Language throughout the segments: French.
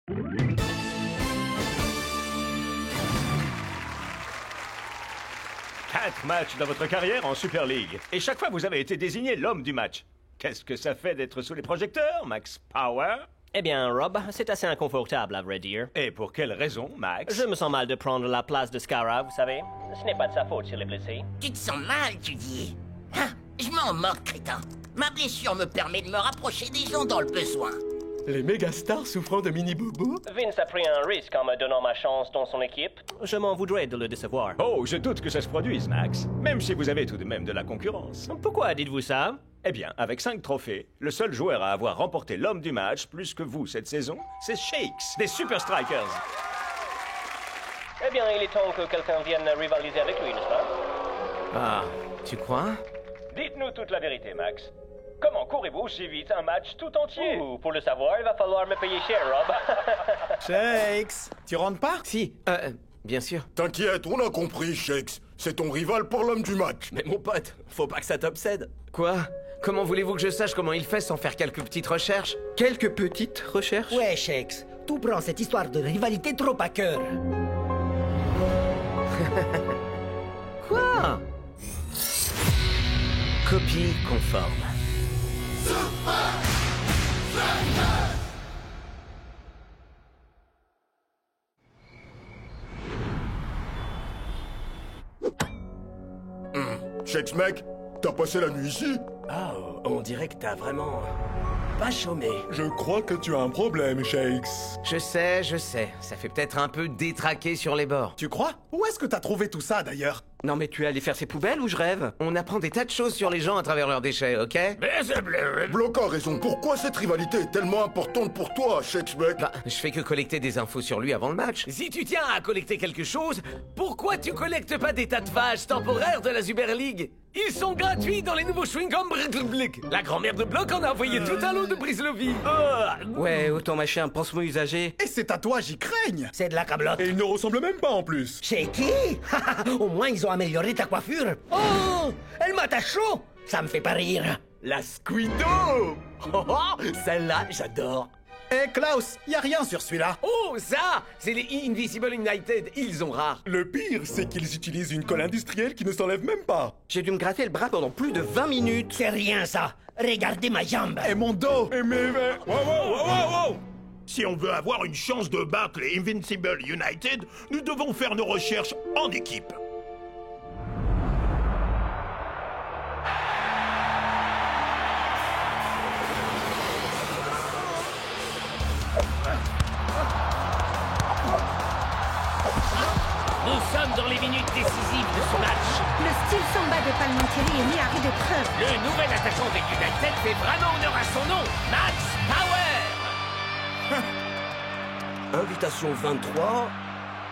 Quatre matchs dans votre carrière en Super League. Et chaque fois, vous avez été désigné l'homme du match. Qu'est-ce que ça fait d'être sous les projecteurs, Max Power? Eh bien, Rob, c'est assez inconfortable, à vrai dire. Et pour quelle raison, Max? Je me sens mal de prendre la place de Scara, vous savez. Ce n'est pas de sa faute s'il est blessé. Tu te sens mal, tu dis? Ah, je m'en moque, crétin. Ma blessure me permet de me rapprocher des gens dans le besoin. Les mégastars souffrant de mini-bobos? Vince a pris un risque en me donnant ma chance dans son équipe. Je m'en voudrais de le décevoir. Oh, je doute que ça se produise, Max. Même si vous avez tout de même de la concurrence. Pourquoi dites-vous ça? Eh bien, avec 5 trophées, le seul joueur à avoir remporté l'homme du match plus que vous cette saison, c'est Shakes, des Super Strikers. Eh bien, il est temps que quelqu'un vienne rivaliser avec lui, n'est-ce pas? Ah, tu crois? Dites-nous toute la vérité, Max. Comment courez-vous aussi vite un match tout entier? Ouh, pour le savoir, il va falloir me payer cher, Rob. Shakes, tu rentres pas? Si, bien sûr. T'inquiète, on a compris, Shakes. C'est ton rival pour l'homme du match. Mais mon pote, faut pas que ça t'obsède. Quoi? Comment voulez-vous que je sache comment il fait sans faire quelques petites recherches? Quelques petites recherches? Ouais, Shakes, tout prend cette histoire de rivalité trop à cœur. Quoi? Copie conforme. Shakes, mec, t'as passé la nuit ici? Ah, on dirait que t'as vraiment... pas chômé. Je crois que tu as un problème, Shakes. Je sais, ça fait peut-être un peu détraqué sur les bords. Tu crois? Où est-ce que t'as trouvé tout ça, d'ailleurs? Non mais tu es allé faire ses poubelles ou je rêve? On apprend des tas de choses sur les gens à travers leurs déchets, ok? Bloc a raison. Pourquoi cette rivalité est tellement importante pour toi, Shakes, mec? Bah, je fais que collecter des infos sur lui avant le match. Si tu tiens à collecter quelque chose, pourquoi tu collectes pas des tatouages temporaires de la Super League? Ils sont gratuits dans les nouveaux chewing-gums. La grand-mère de Bloc en a envoyé tout un lot de Brislovie. Ouais, autant machin, pansement usagé. Et ces tatouages, ils craignent! C'est de la cablotte. Et il ne ressemble même pas en plus. Shaky? Au moins, ils ont amélioré ta coiffure. Oh! Elle m'a ta chaud! Ça me fait pas rire. La Squido! Oh, celle-là, j'adore. Eh, Klaus, y a rien sur celui-là. Oh, ça! C'est les Invisible United, ils ont rare. Le pire, c'est qu'ils utilisent une colle industrielle qui ne s'enlève même pas. J'ai dû me gratter le bras pendant plus de 20 minutes. C'est rien, ça. Regardez ma jambe. Et mon dos! Wow. Si on veut avoir une chance de battre les Invincible United, nous devons faire nos recherches en équipe. Nous sommes dans les minutes décisives de ce match. Le style samba de Palmentieri est mis à rude épreuve. Le nouvel attaquant des United fait vraiment honneur à son nom, Max Power. Invitation 23,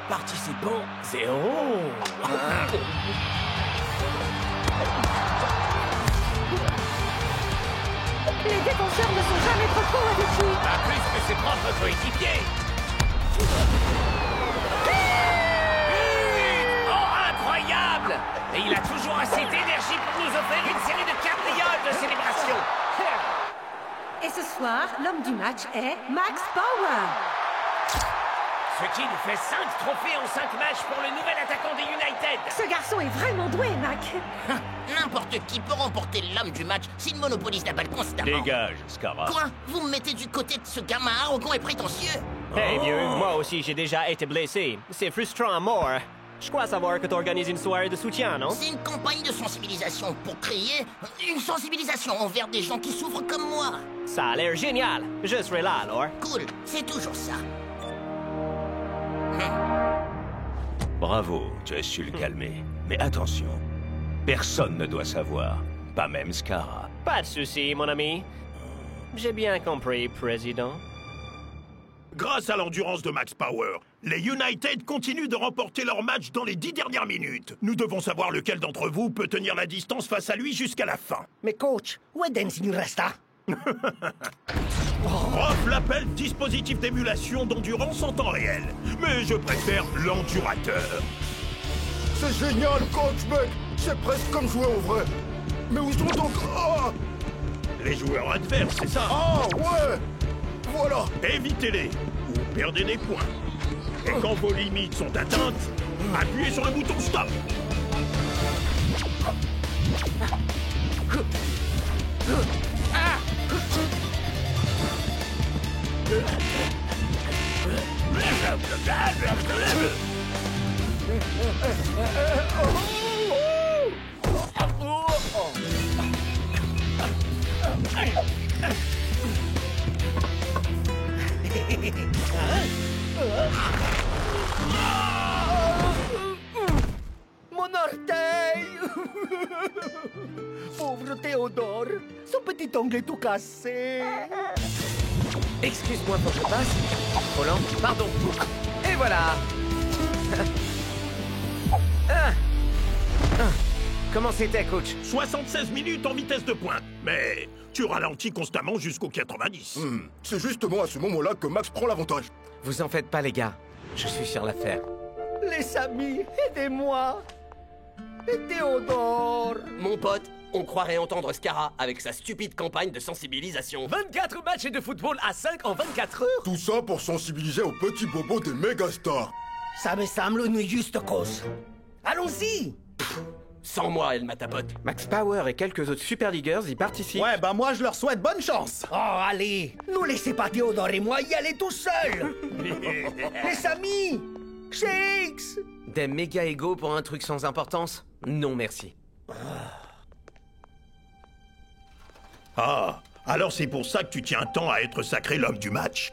participants 0. Les défenseurs ne sont jamais trop forts avec lui. Pas plus que ses propres coéquipiers. Oh, incroyable! Et il a toujours assez d'énergie pour nous offrir une série de cabrioles de célébration. Et ce soir, l'homme du match est Max Power. Ce qui nous fait 5 trophées en 5 matchs pour le nouvel attaquant des United. Ce garçon est vraiment doué, Mac. N'importe qui peut remporter l'homme du match s'il monopolise la balle constamment. Dégage, Scara. Quoi? Vous me mettez du côté de ce gamin arrogant et prétentieux? Eh vieux, moi aussi j'ai déjà été blessé. C'est frustrant à mort. Je crois savoir que t'organises une soirée de soutien, non? C'est une campagne de sensibilisation pour créer une sensibilisation envers des gens qui souffrent comme moi. Ça a l'air génial. Je serai là alors. Cool, c'est toujours ça. Bravo, tu as su le calmer. Mais attention, personne ne doit savoir. Pas même Scara. Pas de souci, mon ami. J'ai bien compris, président. Grâce à l'endurance de Max Power, les United continuent de remporter leur match dans les 10 dernières minutes. Nous devons savoir lequel d'entre vous peut tenir la distance face à lui jusqu'à la fin. Mais coach, où est Dancing Resta? Prof l'appelle dispositif d'émulation d'endurance en temps réel. Mais je préfère l'endurateur. C'est génial, coach, mec. C'est presque comme jouer au vrai. Mais où sont donc... Ah, Les joueurs adverses, c'est ça? ouais. Voilà. Évitez-les. Ou perdez des points. Et quand vos limites sont atteintes, appuyez sur le bouton stop. Mon orteil! Pauvre Théodore, son petit ongle est tout cassé. Excuse-moi, faut que je passe. Roland, pardon. Et voilà. Comment c'était, coach? 76 minutes en vitesse de pointe. Mais tu ralentis constamment jusqu'au 90. C'est justement à ce moment-là que Max prend l'avantage. Vous en faites pas, les gars. Je suis sur l'affaire. Les amis, aidez-moi! Et Théodore! Mon pote, on croirait entendre Scara avec sa stupide campagne de sensibilisation. 24 matchs de football à 5 en 24 heures? Tout ça pour sensibiliser aux petits bobos des mégastars. Ça me semble une juste cause. Allons-y! Sans moi, elle m'a tapote. Max Power et quelques autres Super Leaguers y participent. Ouais, bah moi je leur souhaite bonne chance. Oh, allez! Ne laissez pas Théodore et moi y aller tout seuls! Les amis! Shakes! Des méga égos pour un truc sans importance? Non, merci. Ah, alors c'est pour ça que tu tiens tant à être sacré l'homme du match.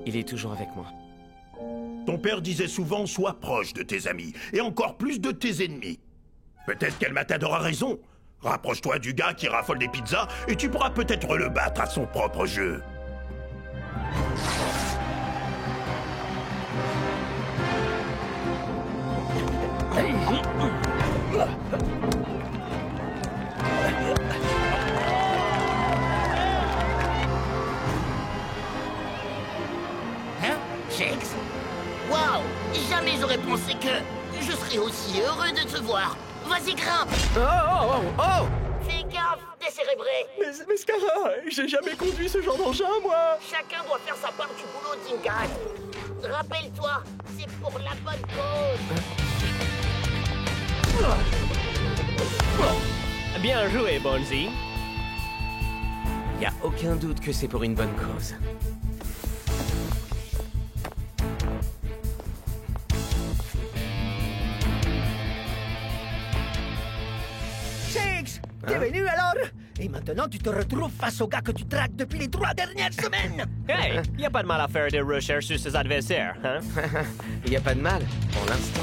Il est toujours avec moi. Ton père disait souvent, sois proche de tes amis, et encore plus de tes ennemis. Peut-être qu'El Matador a raison. Rapproche-toi du gars qui raffole des pizzas, et tu pourras peut-être le battre à son propre jeu. Hein, Shakes? Waouh! Jamais j'aurais pensé que je serais aussi heureux de te voir. Vas-y, grimpe! Oh! Fais gaffe, décérébré! Mais Scara, j'ai jamais conduit ce genre d'engin, moi! Chacun doit faire sa part du boulot, Dingat. Rappelle-toi, c'est pour la bonne cause. Bien joué, Bonzi. Y a aucun doute que c'est pour une bonne cause. Shakes! T'es venu alors? Et maintenant tu te retrouves face au gars que tu traques depuis les 3 dernières semaines! Hey, y a pas de mal à faire des recherches sur ses adversaires, hein? Y a pas de mal, pour l'instant.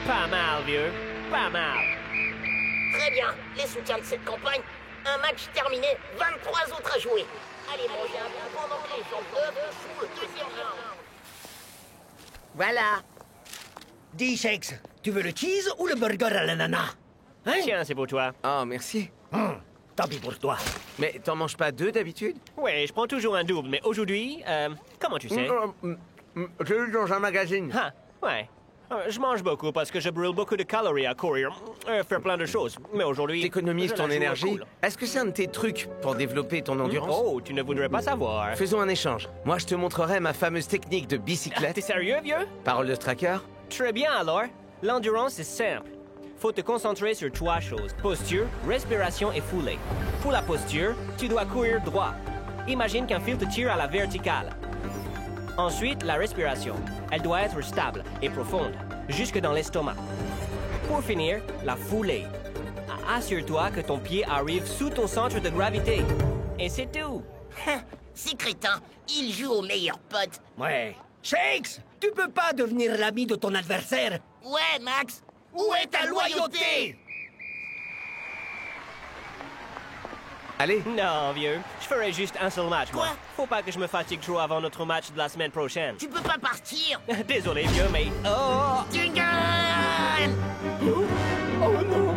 Pas mal, vieux. Pas mal. Très bien, les soutiens de cette campagne. Un match terminé, 23 autres à jouer. Allez manger un peu pendant que les gens peuvent jouer le deuxième round. Voilà. Dis, Shakes, tu veux le cheese ou le burger à l'ananas? Hein? Tiens, c'est pour toi. Oh, merci. Tant pis pour toi. Mais t'en manges pas 2 d'habitude? Ouais, je prends toujours un double, mais aujourd'hui, comment tu sais? J'ai lu dans un magazine. Ah, ouais. Je mange beaucoup parce que je brûle beaucoup de calories à courir, faire plein de choses. Mais aujourd'hui, T'économises je ton la joue énergie. cool. Est-ce que c'est un de tes trucs pour développer ton endurance? Oh, tu ne voudrais pas savoir. Faisons un échange. Moi, je te montrerai ma fameuse technique de T'es bicyclette. sérieux, vieux? Parole de tracker? Très bien alors. L'endurance est simple. Faut te concentrer sur 3 choses. Posture, respiration et foulée. Pour la posture, tu dois courir droit. Imagine qu'un fil te tire à la verticale. Ensuite, la respiration. Elle doit être stable et profonde, jusque dans l'estomac. Pour finir, la foulée. Assure-toi que ton pied arrive sous ton centre de gravité. Et c'est tout. Ces crétins, ils jouent aux meilleurs potes. Ouais. Shakes, tu peux pas devenir l'ami de ton adversaire. Ouais, Max, où est ta loyauté? Allez, Non, vieux. Je ferai juste un seul match, moi. Quoi? Faut pas que je me fatigue trop avant notre match de la semaine prochaine. Tu peux pas partir. Désolé, vieux, mais... Oh! Dingan! Oh non!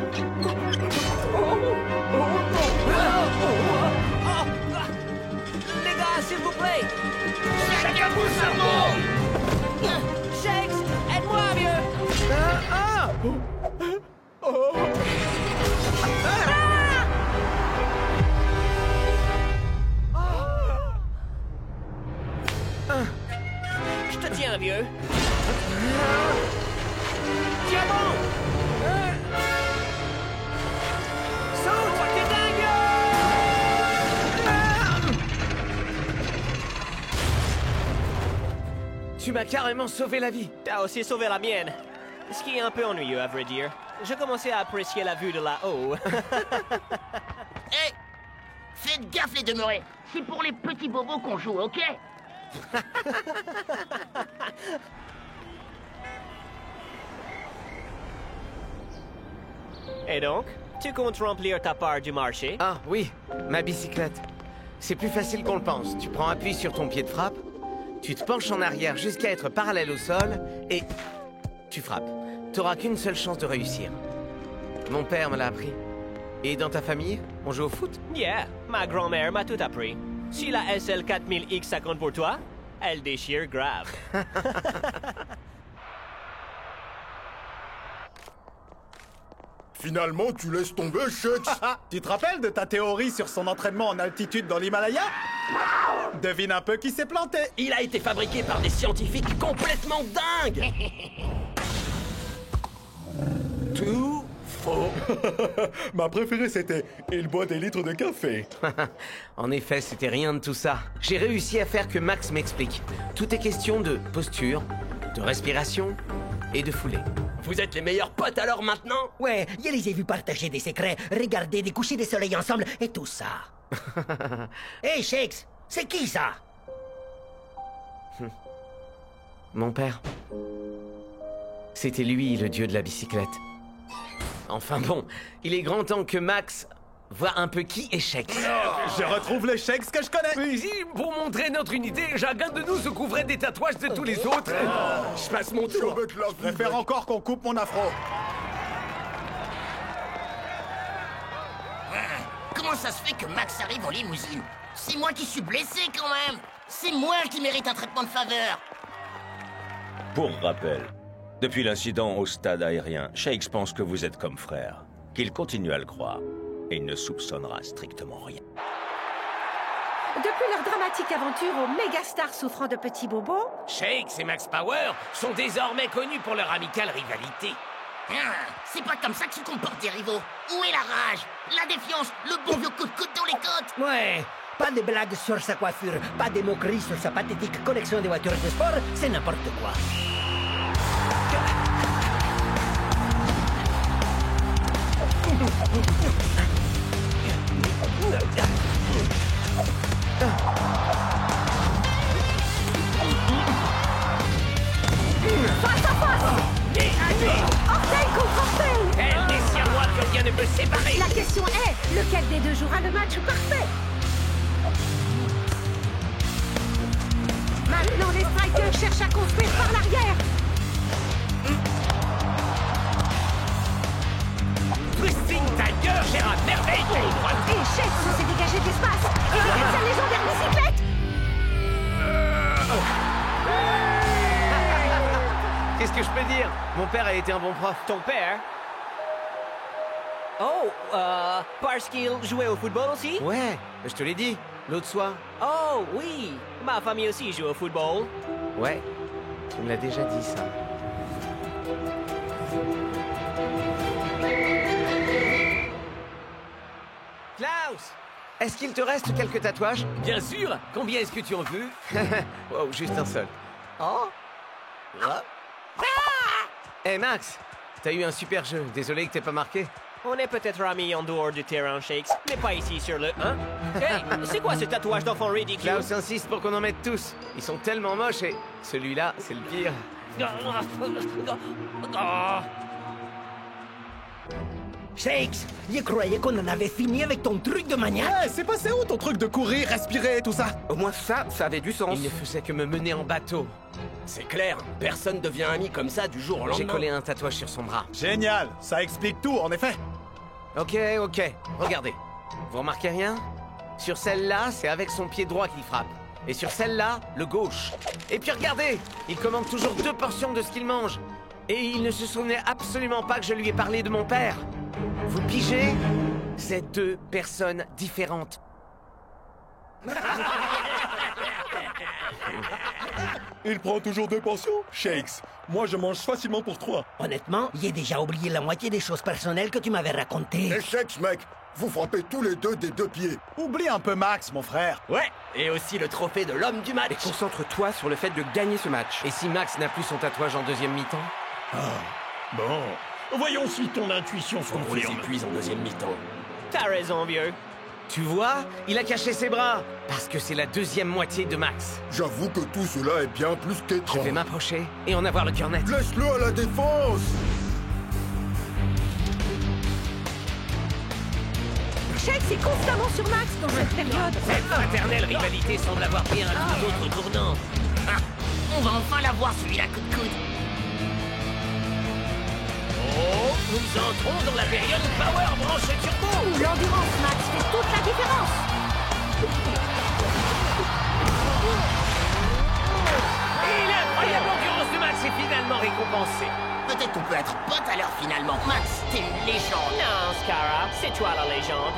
mieux. Diamant! Saute, t'es dingue! Tu m'as carrément sauvé la vie. T'as aussi sauvé la mienne. Ce qui est un peu ennuyeux, à vrai dire. Je commençais à apprécier la vue de là-haut. Hé! Faites gaffe les demeurés. C'est pour les petits bobos qu'on joue, ok? Et donc, tu comptes remplir ta part du marché? Ah oui, ma bicyclette. C'est plus facile qu'on le pense. Tu prends appui sur ton pied de frappe, tu te penches en arrière jusqu'à être parallèle au sol, et tu frappes. T'auras qu'une seule chance de réussir. Mon père me l'a appris. Et dans ta famille, on joue au foot? Yeah, ma grand-mère m'a tout appris. Si la SL 4000X ça compte pour toi, elle déchire grave. Finalement, tu laisses tomber, Shakes. Tu te rappelles de ta théorie sur son entraînement en altitude dans l'Himalaya? Devine un peu qui s'est planté. Il a été fabriqué par des scientifiques complètement dingues. Tout faux. Ma préférée, c'était « Il boit des litres de café ». En effet, c'était rien de tout ça. J'ai réussi à faire que Max m'explique. Tout est question de posture, de respiration et de foulée. Vous êtes les meilleurs potes alors maintenant? Ouais, je les ai vus partager des secrets, regarder des couchers de soleil ensemble et tout ça. Hey Shakes, c'est qui ça? Mon père. C'était lui, le dieu de la bicyclette. Enfin bon, il est grand temps que Max voit un peu qui est Shakes. Je retrouve les Shakes que je connais. Mais ici, pour montrer notre unité, chacun de nous se couvrait des tatouages de tous les autres. Je passe mon tour. Je préfère encore qu'on coupe mon afro. Comment ça se fait que Max arrive en limousine? C'est moi qui suis blessé quand même. C'est moi qui mérite un traitement de faveur. Pour rappel, depuis l'incident au stade aérien, Shakes pense que vous êtes comme frère, qu'il continue à le croire, et il ne soupçonnera strictement rien. Depuis leur dramatique aventure aux mégastars souffrant de petits bobos, Shakes et Max Power sont désormais connus pour leur amicale rivalité. C'est pas comme ça que se comportent des rivaux. Où est la rage, la défiance, le bon vieux coup de coude dans les côtes? Ouais, pas de blagues sur sa coiffure, pas de moqueries sur sa pathétique collection de voitures de sport, c'est n'importe quoi. face à face! Orteil contre orteil! Elle n'est si à moi que rien ne peut séparer. La question est, lequel des deux jouera le match parfait? Maintenant, les strikers cherchent à construire par l'arrière. Twisting Tiger gère à merveille ta ligne droite. Et Shakes s'est dégagé d'espace. Et regarde sa légendaire bicyclette! Qu'est-ce que je peux dire? Mon père a été un bon prof. Ton père? Oh, parce qu'il jouait au football aussi? Ouais, je te l'ai dit, l'autre soir. Oh, oui. Ma famille aussi joue au football. Ouais, tu me l'as déjà dit, ça. Klaus! Est-ce qu'il te reste quelques tatouages? Bien sûr. Combien est-ce que tu en veux? Wow, juste un seul. Oh? Hey Max, t'as eu un super jeu. Désolé que t'aies pas marqué. On est peut-être amis en dehors du terrain, Shakes, mais pas ici sur le 1. Hey, c'est quoi ce tatouage d'enfant ridicule? Klaus insiste pour qu'on en mette tous. Ils sont tellement moches et celui-là, c'est le pire. Shakes, je croyais qu'on en avait fini avec ton truc de maniaque. Ouais, c'est passé où ton truc de courir, respirer, tout ça? Au moins ça avait du sens. Il ne faisait que me mener en bateau. C'est clair, personne devient ami comme ça du jour au lendemain. J'ai collé un tatouage sur son bras. Génial, ça explique tout, en effet. Ok, regardez. Vous remarquez rien? Sur celle-là, c'est avec son pied droit qu'il frappe. Et sur celle-là, le gauche. Et puis regardez, il commande toujours 2 portions de ce qu'il mange. Et il ne se souvenait absolument pas que je lui ai parlé de mon père. Vous pigez? C'est 2 personnes différentes. Il prend toujours 2 portions, Shakes. Moi, je mange facilement pour 3. Honnêtement, j'ai déjà oublié la moitié des choses personnelles que tu m'avais racontées. Et Shakes, mec, vous frappez tous les deux des 2 pieds. Oublie un peu Max, mon frère. Ouais, et aussi le trophée de l'homme du match. Et concentre-toi sur le fait de gagner ce match. Et si Max n'a plus son tatouage en deuxième mi-temps? Bon, voyons si ton intuition se On les confirme. épuise en deuxième mi-temps. T'as raison, vieux. Tu vois, il a caché ses bras. Parce que c'est la deuxième moitié de Max. J'avoue que tout cela est bien plus Je qu'étrange. vais m'approcher et en avoir le cœur net. Laisse-le à la défense. Shakes est constamment sur Max dans cette période. Cette fraternelle rivalité semble avoir pris un tout autre tournant. Ah, on va enfin l'avoir, celui-là, coup de coude. Oh, nous entrons dans la période Power Branche Turbo. L'endurance, Max, fait toute la différence. Et l'incroyable endurance de Max est finalement récompensée. Peut-être qu'on peut être potes à l'heure finalement. Max, t'es une légende. Non, Scara, c'est toi la légende.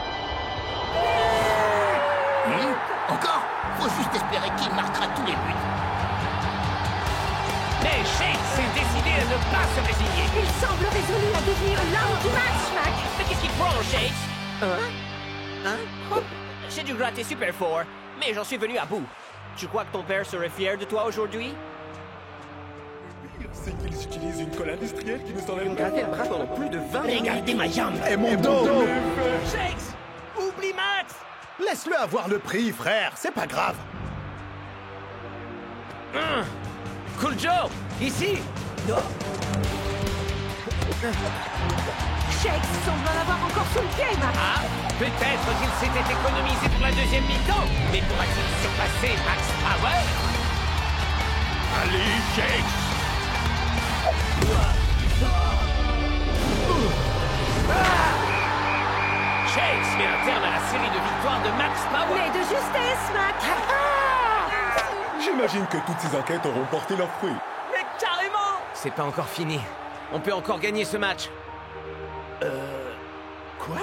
Encore? Faut juste espérer qu'il marquera tous les buts. Mais Shakes s'est décidé à ne pas se résigner. Il semble résolu à devenir l'homme du match, Max. Mais qu'est-ce qui te prend, Shakes? J'ai dû gratter super fort, mais j'en suis venu à bout. Tu crois que ton père serait fier de toi aujourd'hui? C'est qu'ils utilisent une colle industrielle qui nous enlève Gratté le bras pendant plus de 20 minutes. Regardez ma jambe. Et mon dos. Shakes! Oublie Max! Laisse-le avoir le prix, frère. C'est pas grave. Cool Joe, ici. Shakes semble en avoir encore sous le pied, Max. Ah, peut-être qu'il s'était économisé pour la deuxième mi-temps. Mais pourra-t-il surpasser Max Power? Allez, Shakes. Shakes met un terme à la série de victoires de Max Power. Mais de justesse, Max. J'imagine que toutes ces enquêtes auront porté leurs fruits. Mais carrément! C'est pas encore fini. On peut encore gagner ce match. Quoi?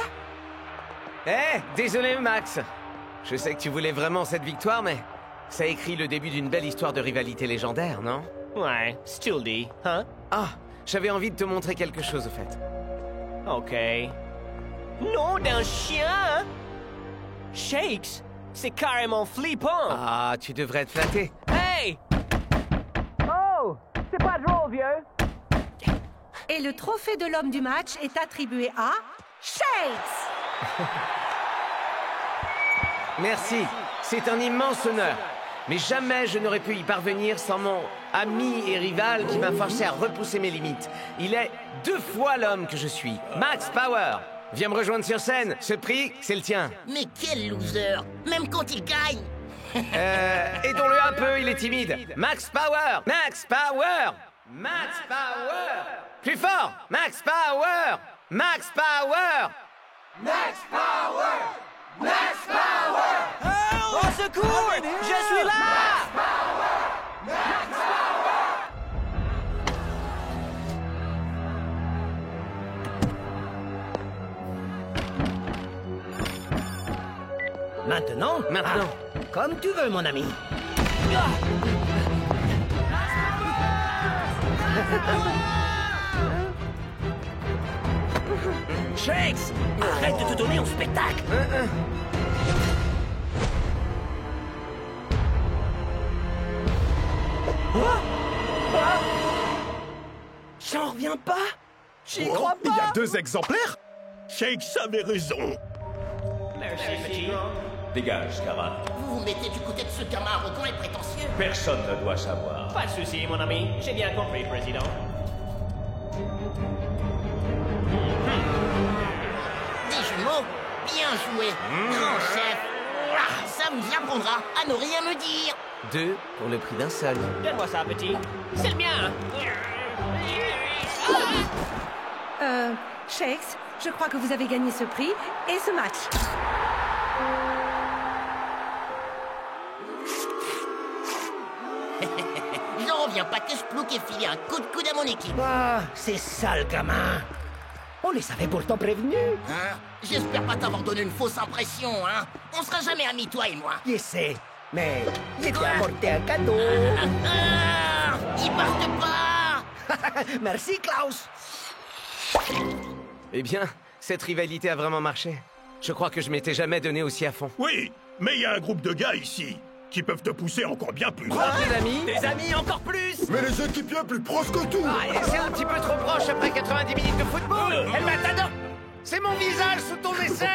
Désolé Max. Je sais que tu voulais vraiment cette victoire, mais ça écrit le début d'une belle histoire de rivalité légendaire, non? Ouais, still dit, hein? Ah, j'avais envie de te montrer quelque chose au fait. Ok. Nom d'un chien, hein? Shakes, c'est carrément flippant! Ah, tu devrais être flatté. Hey! Oh! C'est pas drôle, vieux! Et le trophée de l'homme du match est attribué à Shakes. Merci, c'est un immense honneur. Mais jamais je n'aurais pu y parvenir sans mon ami et rival qui m'a forcé à repousser mes limites. Il est 2 fois l'homme que je suis, Max Power. Viens me rejoindre sur scène, ce prix, c'est le tien. Mais quel loser! Même quand il gagne! Aidons-le un peu, il est timide. Max Power! Max Power! Max Power! Plus fort! Max Power! Max Power! Max Power! Max Power! Au secours! Je suis là! Maintenant? Maintenant. Comme tu veux, mon ami. Shakes! Arrête de te donner au spectacle! J'en reviens pas. J'y crois pas. Il y a 2 exemplaires? Shakes avait raison. Merci, petit. Dégage, Scara. Vous vous mettez du côté de ce gamin arrogant et prétentieux? Personne ne doit savoir. Pas de souci, mon ami. J'ai bien compris, président. Des jumeaux? Bien joué! Grand chef! Ah, ça vous apprendra à ne rien me dire! 2 pour le prix d'un seul. Donne-moi ça, petit. C'est le mien! Shakes, je crois que vous avez gagné ce prix et ce match. J'en reviens pas que je plouque et filer un coup de coude à mon équipe! Ah, c'est ça, le gamin. On les avait pourtant prévenus. Hein? J'espère pas t'avoir donné une fausse impression, hein? On sera jamais amis, toi et moi! Qui sait? Mais j'ai apporté un cadeau. Ils partent pas. Merci, Klaus. Eh bien, cette rivalité a vraiment marché. Je crois que je m'étais jamais donné aussi à fond. Oui, mais il y a un groupe de gars ici qui peuvent te pousser encore bien plus loin. Des amis? Des amis encore plus. Mais les équipiers plus proches que tout. Ah, et c'est un petit peu trop proche après 90 minutes de football. Elle m'attend. C'est mon visage sous ton aisselle.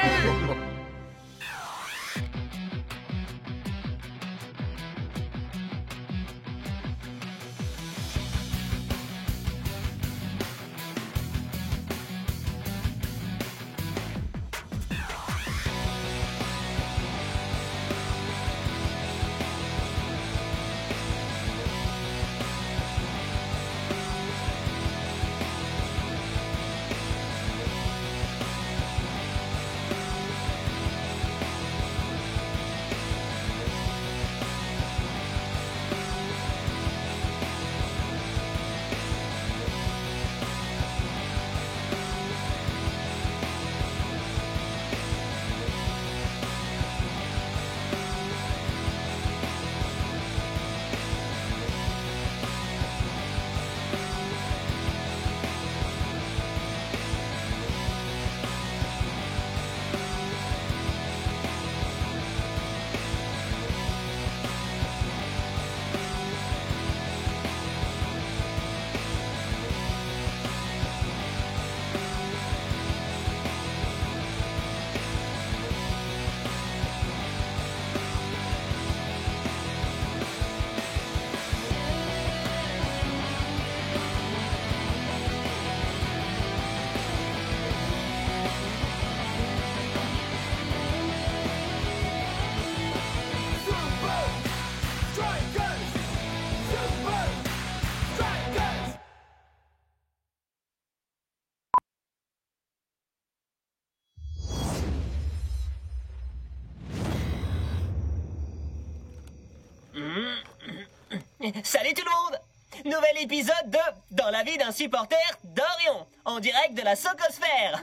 Salut tout le monde! Nouvel épisode de Dans la vie d'un supporter d'Orion, en direct de la Socosphère.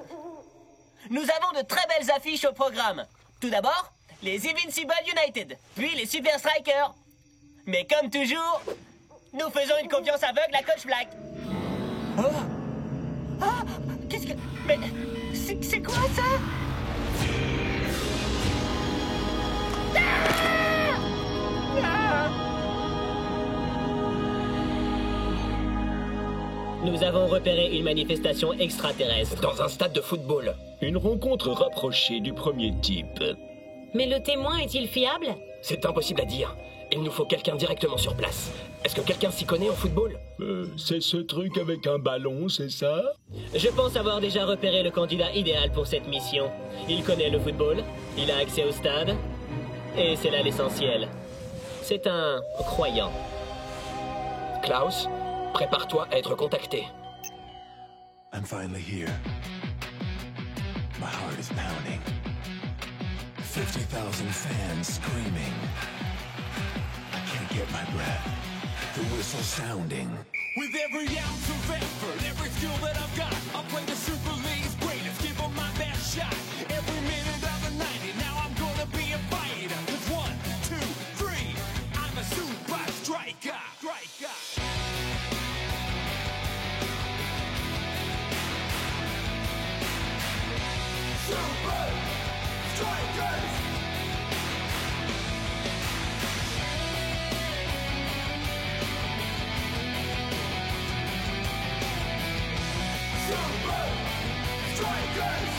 Nous avons de très belles affiches au programme. Tout d'abord, les Invincible United, puis les Super Strikers. Mais comme toujours, nous faisons une confiance aveugle à Coach Black. Oh! Ah! Qu'est-ce que... Mais... C'est quoi ça? Nous avons repéré une manifestation extraterrestre dans un stade de football. Une rencontre rapprochée du premier type. Mais le témoin est-il fiable? C'est impossible à dire. Il nous faut quelqu'un directement sur place. Est-ce que quelqu'un s'y connaît en football? C'est ce truc avec un ballon, c'est ça? Je pense avoir déjà repéré le candidat idéal pour cette mission. Il connaît le football, il a accès au stade, et c'est là l'essentiel. C'est un croyant. Klaus, prépare-toi à être contacté. I'm finally here. My heart is pounding. 50,000 fans screaming. I can't get my breath. The whistle sounding. With every ounce of effort, every skill that I've got, I'll play the Super League's greatest, give them my best shot. Every minute of the 90, now I'm gonna be a fighter. 'Cause 1, 2, 3, I'm a super striker. Super Strikers! Super Strikers!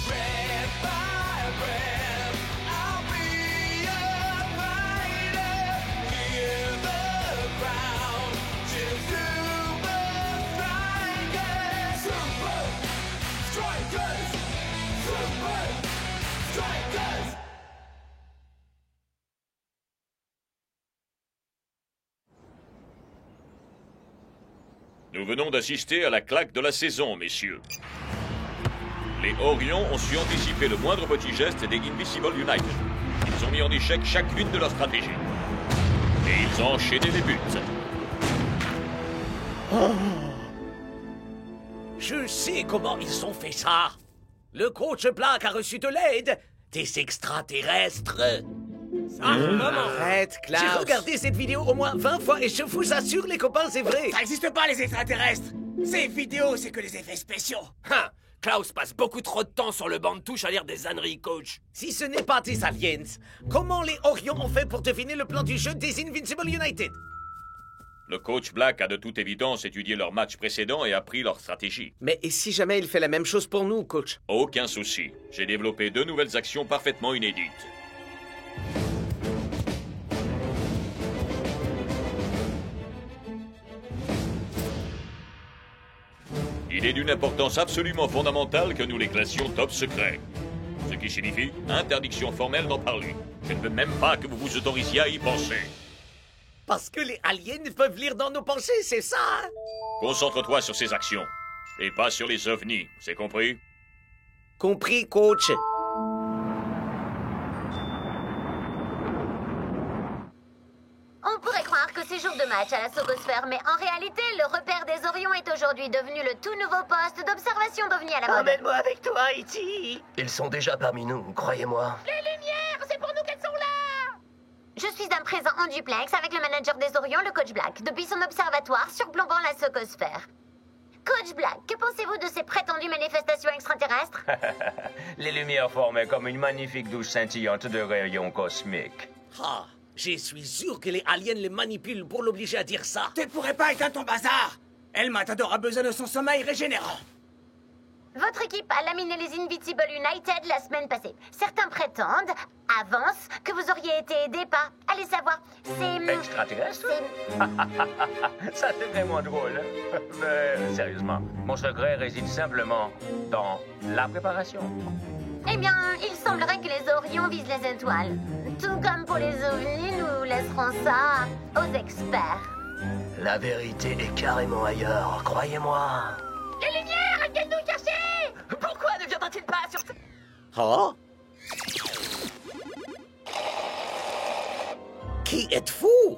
Red by red, I'll be a fighter. Hear the crowd, cheer Super Strikers! Super Strikers! Super Strikers! Nous venons d'assister à la claque de la saison, messieurs. Les Orions ont su anticiper le moindre petit geste des Invincible United. Ils ont mis en échec chacune de leurs stratégies. Et ils ont enchaîné les buts. Oh. Je sais comment ils ont fait ça. Le coach Black a reçu de l'aide Des extraterrestres. Arrête, Klaus. J'ai regardé cette vidéo au moins 20 fois et je vous assure, les copains, c'est vrai. Ça n'existe pas, les extraterrestres. Ces vidéos, c'est que les effets spéciaux. Hein, Klaus passe beaucoup trop de temps sur le banc de touche à lire des âneries, coach. Si ce n'est pas des aliens, comment les Orions ont fait pour deviner le plan du jeu des Invincible United? Le coach Black a de toute évidence étudié leur match précédent et appris leur stratégie. Mais et si jamais il fait la même chose pour nous, coach? Aucun souci. J'ai développé 2 nouvelles actions parfaitement inédites. Il est d'une importance absolument fondamentale que nous les classions top secret. Ce qui signifie interdiction formelle d'en parler. Je ne veux même pas que vous vous autorisiez à y penser. Parce que les aliens peuvent lire dans nos pensées, c'est ça, hein? Concentre-toi sur ces actions. Et pas sur les ovnis, c'est compris? Compris, coach. On pourrait croire que c'est jour de match à la Sogosphère, mais en réalité, le repère des Orions est aujourd'hui devenu le tout nouveau poste d'observation d'OVNI à la mode. Emmène-moi avec toi, E.T. Ils sont déjà parmi nous, croyez-moi. Les lumières, c'est pour nous qu'elles sont là! Je suis à présent en duplex avec le manager des Orions, le coach Black, depuis son observatoire surplombant la Sogosphère. Coach Black, que pensez-vous de ces prétendues manifestations extraterrestres? Les lumières formaient comme une magnifique douche scintillante de rayons cosmiques. Ah, je suis sûr que les aliens les manipulent pour l'obliger à dire ça. Tu ne pourrais pas éteindre ton bazar. El Matador a besoin de son sommeil régénérant. Votre équipe a laminé les Invincible United la semaine passée. Certains prétendent, avancent, que vous auriez été aidé par... Allez savoir, c'est... Extraterrestre? Ça, c'est vraiment drôle. Mais sérieusement, mon secret réside simplement dans la préparation. Eh bien, il semblerait que les Orions visent les étoiles. Tout comme pour les ovnis, nous laisserons ça aux experts. La vérité est carrément ailleurs, croyez-moi. Les lumières, viennent nous chercher! Pourquoi ne viendra-t-il pas sur... Oh? Qui êtes-vous?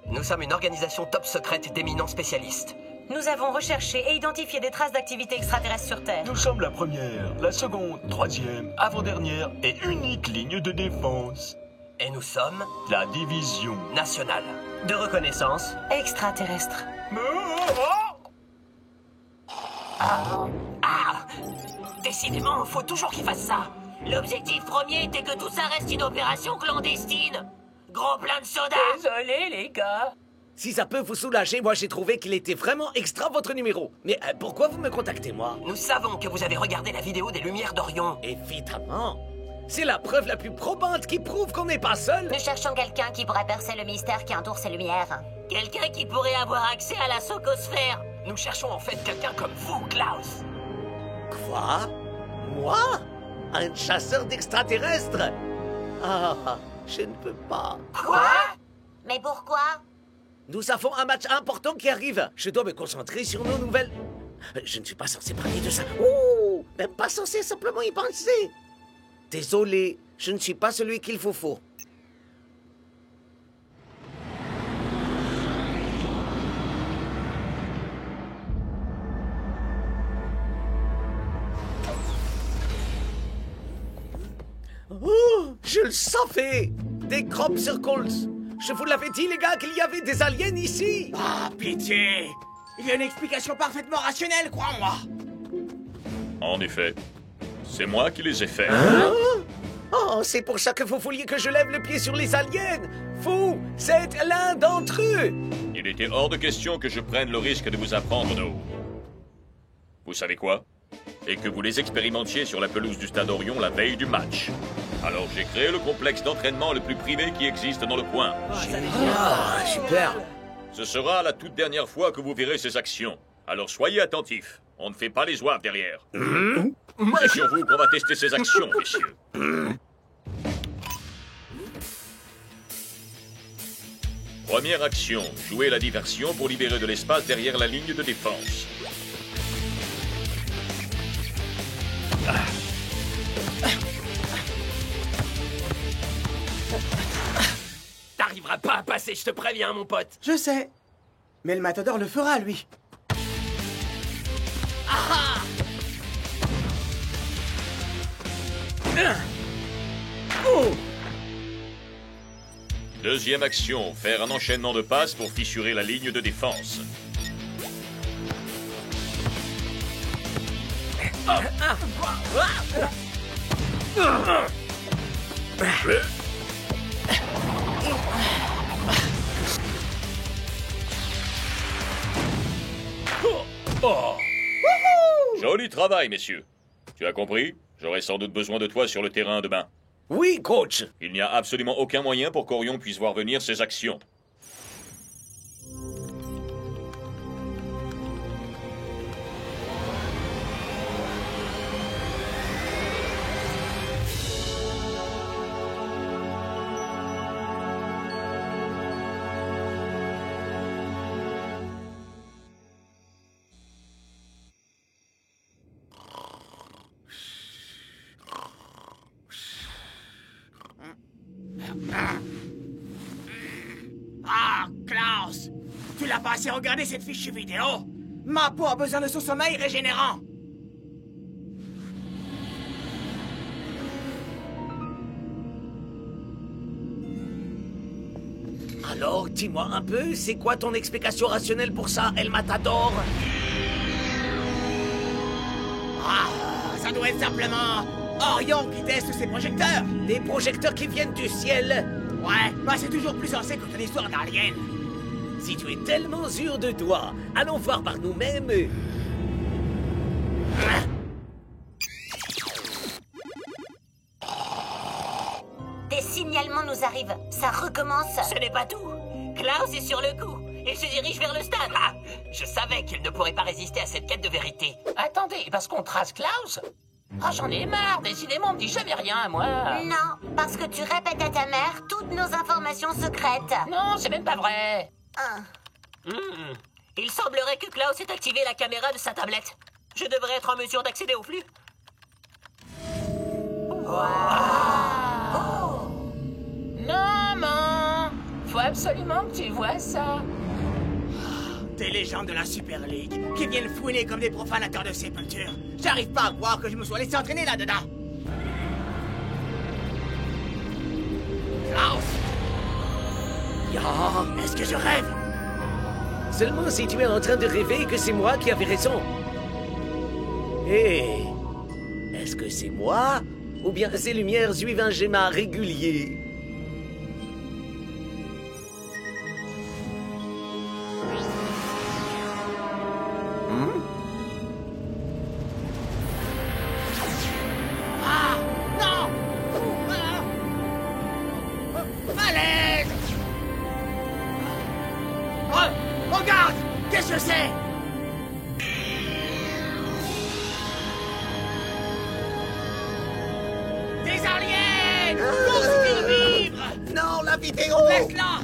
Nous sommes une organisation top secrète d'éminents spécialistes. Nous avons recherché et identifié des traces d'activité extraterrestre sur Terre. Nous sommes la première, la seconde, troisième, avant-dernière et unique ligne de défense. Et nous sommes... la division nationale de reconnaissance extraterrestre. Décidément, faut toujours qu'il fasse ça. L'objectif premier était que tout ça reste une opération clandestine. Gros plein de soda. Désolé, les gars. Si ça peut vous soulager, moi j'ai trouvé qu'il était vraiment extra votre numéro. Mais pourquoi vous me contactez, moi? Nous savons que vous avez regardé la vidéo des Lumières d'Orion. Évidemment. C'est la preuve la plus probante qui prouve qu'on n'est pas seul. Nous cherchons quelqu'un qui pourrait percer le mystère qui entoure ces lumières. Quelqu'un qui pourrait avoir accès à la Sogosphère. Nous cherchons en fait quelqu'un comme vous, Klaus. Quoi? Moi? Un chasseur d'extraterrestres? Ah, je ne peux pas. Quoi? Mais pourquoi? Nous avons un match important qui arrive. Je dois me concentrer sur nos nouvelles... Je ne suis pas censé parler de ça. Ouh! Même pas censé simplement y penser. Désolé, je ne suis pas celui qu'il vous faut. Oh, je le savais! Des crop circles! Je vous l'avais dit, les gars, qu'il y avait des aliens ici! Ah, pitié! Il y a une explication parfaitement rationnelle, crois-moi! En effet, c'est moi qui les ai faits. Hein? Oh, c'est pour ça que vous vouliez que je lève le pied sur les aliens! Vous, c'est l'un d'entre eux! Il était hors de question que je prenne le risque de vous apprendre nos... Vous savez quoi? Et que vous les expérimentiez sur la pelouse du Stade Orion la veille du match. Alors j'ai créé le complexe d'entraînement le plus privé qui existe dans le coin. Ah, super! Ce sera la toute dernière fois que vous verrez ces actions. Alors soyez attentifs. On ne fait pas les zouaves derrière. C'est sur vous qu'on va tester ces actions, messieurs. Première action, jouer la diversion pour libérer de l'espace derrière la ligne de défense. T'arriveras pas à passer, je te préviens, mon pote. Je sais. Mais le Matador le fera, lui. Deuxième action, faire un enchaînement de passes pour fissurer la ligne de défense. Joli travail, messieurs. Tu as compris? J'aurai sans doute besoin de toi sur le terrain demain. Oui, coach. Il n'y a absolument aucun moyen pour qu'Orion puisse voir venir ses actions. Ah, Klaus! Tu l'as pas assez regardé cette fichue vidéo? Ma peau a besoin de son sommeil régénérant! Alors, dis-moi un peu, c'est quoi ton explication rationnelle pour ça, El Matador? Ah, ça doit être simplement Orion qui teste ses projecteurs! Des projecteurs qui viennent du ciel? Ouais, bah c'est toujours plus sensé que ton histoire d'alien. Si tu es tellement sûr de toi, allons voir par nous-mêmes. Des signalements nous arrivent. Ça recommence. Ce n'est pas tout. Klaus est sur le coup. Il se dirige vers le stade. Ah, je savais qu'il ne pourrait pas résister à cette quête de vérité. Attendez, parce qu'on trace Klaus? Ah, j'en ai marre. Décidément, on me dit jamais rien, moi. Non, parce que tu répètes à ta mère toutes nos informations secrètes. Non, c'est même pas vrai. Ah. Il semblerait que Klaus ait activé la caméra de sa tablette. Je devrais être en mesure d'accéder au flux. Maman, faut absolument que tu vois ça. Des légendes de la Super League qui viennent fouiner comme des profanateurs de sépultures. J'arrive pas à croire que je me sois laissé entraîner là-dedans. Klaus! Est-ce que je rêve? Seulement si tu es en train de rêver que c'est moi qui avais raison. Hé, est-ce que c'est moi? Ou bien ces lumières suivent un schéma régulier? Ah! Non! Malaise! Oh, regarde! Qu'est-ce que c'est? Des aliens! Pour survivre! Non, la vidéo! Laisse-la!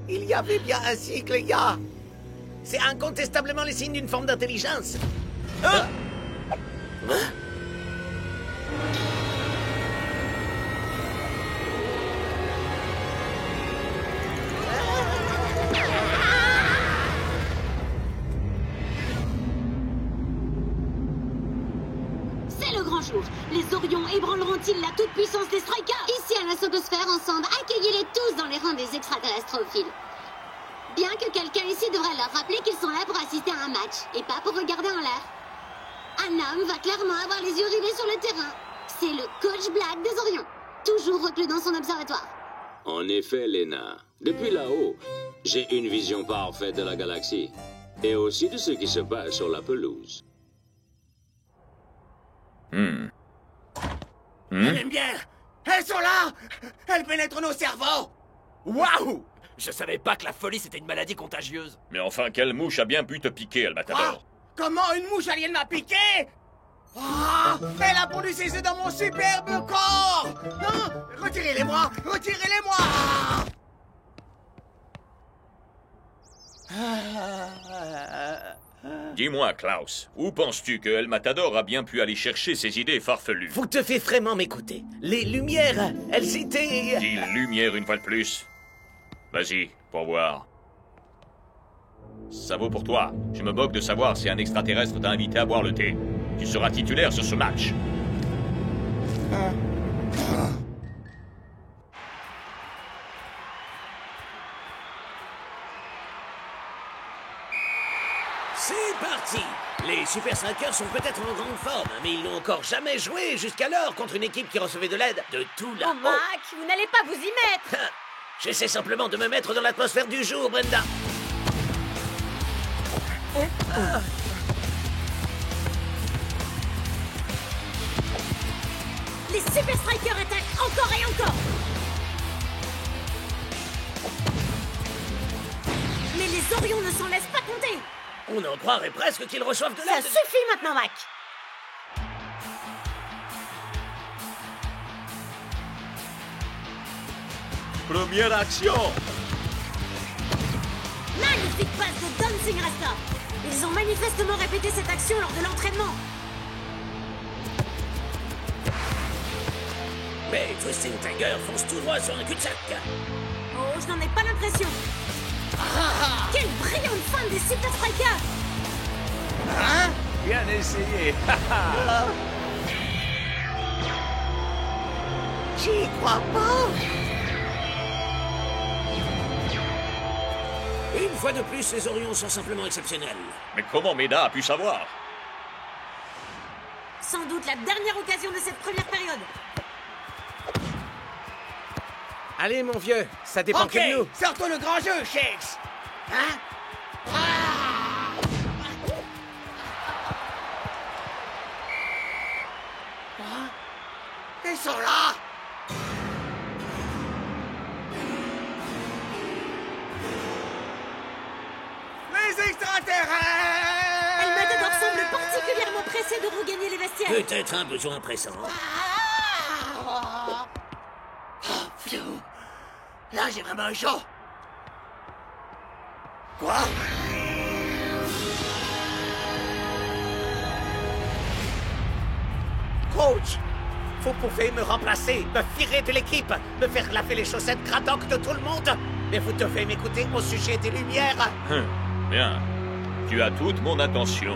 Il y avait bien un cycle, ya. C'est incontestablement le signe d'une forme d'intelligence. C'est le grand jour. Les Orions ébranleront-ils la toute-puissance des Strikers? Ici à la Sogosphère, ensemble, accueillez-les tous dans les rangs des extraterrestrophiles. Bien que quelqu'un ici devrait leur rappeler qu'ils sont là pour assister à un match, et pas pour regarder en l'air. Un homme va clairement avoir les yeux rivés sur le terrain. C'est le coach Black des Orions, toujours reclus dans son observatoire. En effet, Lena, depuis là-haut, j'ai une vision parfaite de la galaxie, et aussi de ce qui se passe sur la pelouse. Elle aime bien! Elles sont là! Elles pénètrent nos cerveaux! Waouh! Je savais pas que la folie c'était une maladie contagieuse. Mais enfin, quelle mouche a bien pu te piquer, El Matador? Comment une mouche alien m'a piqué? Ah! Elle a pondu ses œufs dans mon superbe corps! Non! Retirez-les-moi! Retirez-les-moi! Dis-moi, Klaus, où penses-tu que El Matador a bien pu aller chercher ses idées farfelues? Vous te faites vraiment m'écouter. Les lumières, elles étaient... Dis lumière une fois de plus. Vas-y, pour voir. Ça vaut pour toi. Je me moque de savoir si un extraterrestre t'a invité à boire le thé. Tu seras titulaire sur ce match. C'est parti! Les Super Strikers sont peut-être en grande forme, mais ils n'ont encore jamais joué jusqu'alors contre une équipe qui recevait de l'aide de tout là-haut. Oh, Mac, vous n'allez pas vous y mettre! J'essaie simplement de me mettre dans l'atmosphère du jour, Brenda. Les Super Strikers attaquent encore et encore! Mais les Orions ne s'en laissent pas compter! On en croirait presque qu'ils reçoivent de Ça l'aide. suffit maintenant, Mac! Première action! Magnifique passe de Dancing Rasta! Ils ont manifestement répété cette action lors de l'entraînement! Mais Twisting Tiger fonce tout droit sur un cul-de-sac. Oh, je n'en ai pas l'impression! Quelle brillante fin des Super Strikers! Hein? Bien essayé! J'y crois pas! Une fois de plus, les Orions sont simplement exceptionnels. Mais comment Meda a pu savoir? Sans doute la dernière occasion de cette première période! Allez, mon vieux, ça dépend que de nous. Sortons le grand jeu, Shakes! Hein? Ils sont là! Les extraterrestres! El Matador semble particulièrement pressé de regagner les vestiaires. Peut-être un besoin pressant. Pfiou. Là, j'ai vraiment eu chaud. Quoi? Coach, vous pouvez me remplacer, me virer de l'équipe, me faire laver les chaussettes Craddock de tout le monde, mais vous devez m'écouter au sujet des lumières. Bien. Tu as toute mon attention.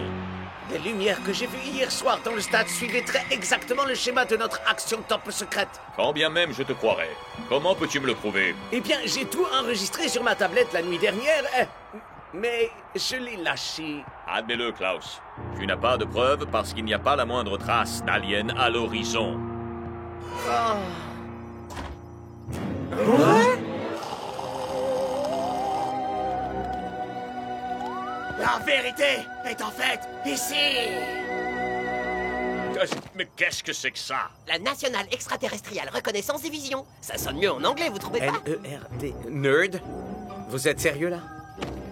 Les lumières que j'ai vues hier soir dans le stade suivaient très exactement le schéma de notre action temple secrète. Quand bien même je te croirais. Comment peux-tu me le prouver? Eh bien, j'ai tout enregistré sur ma tablette la nuit dernière, mais je l'ai lâché. Admets-le, Klaus. Tu n'as pas de preuves parce qu'il n'y a pas la moindre trace d'alien à l'horizon. La vérité est en fait ici! Mais qu'est-ce que c'est que ça? La Nationale Extraterrestriale Reconnaissance et Vision. Ça sonne mieux en anglais, vous trouvez pas? N-E-R-D... Nerd? Vous êtes sérieux, là?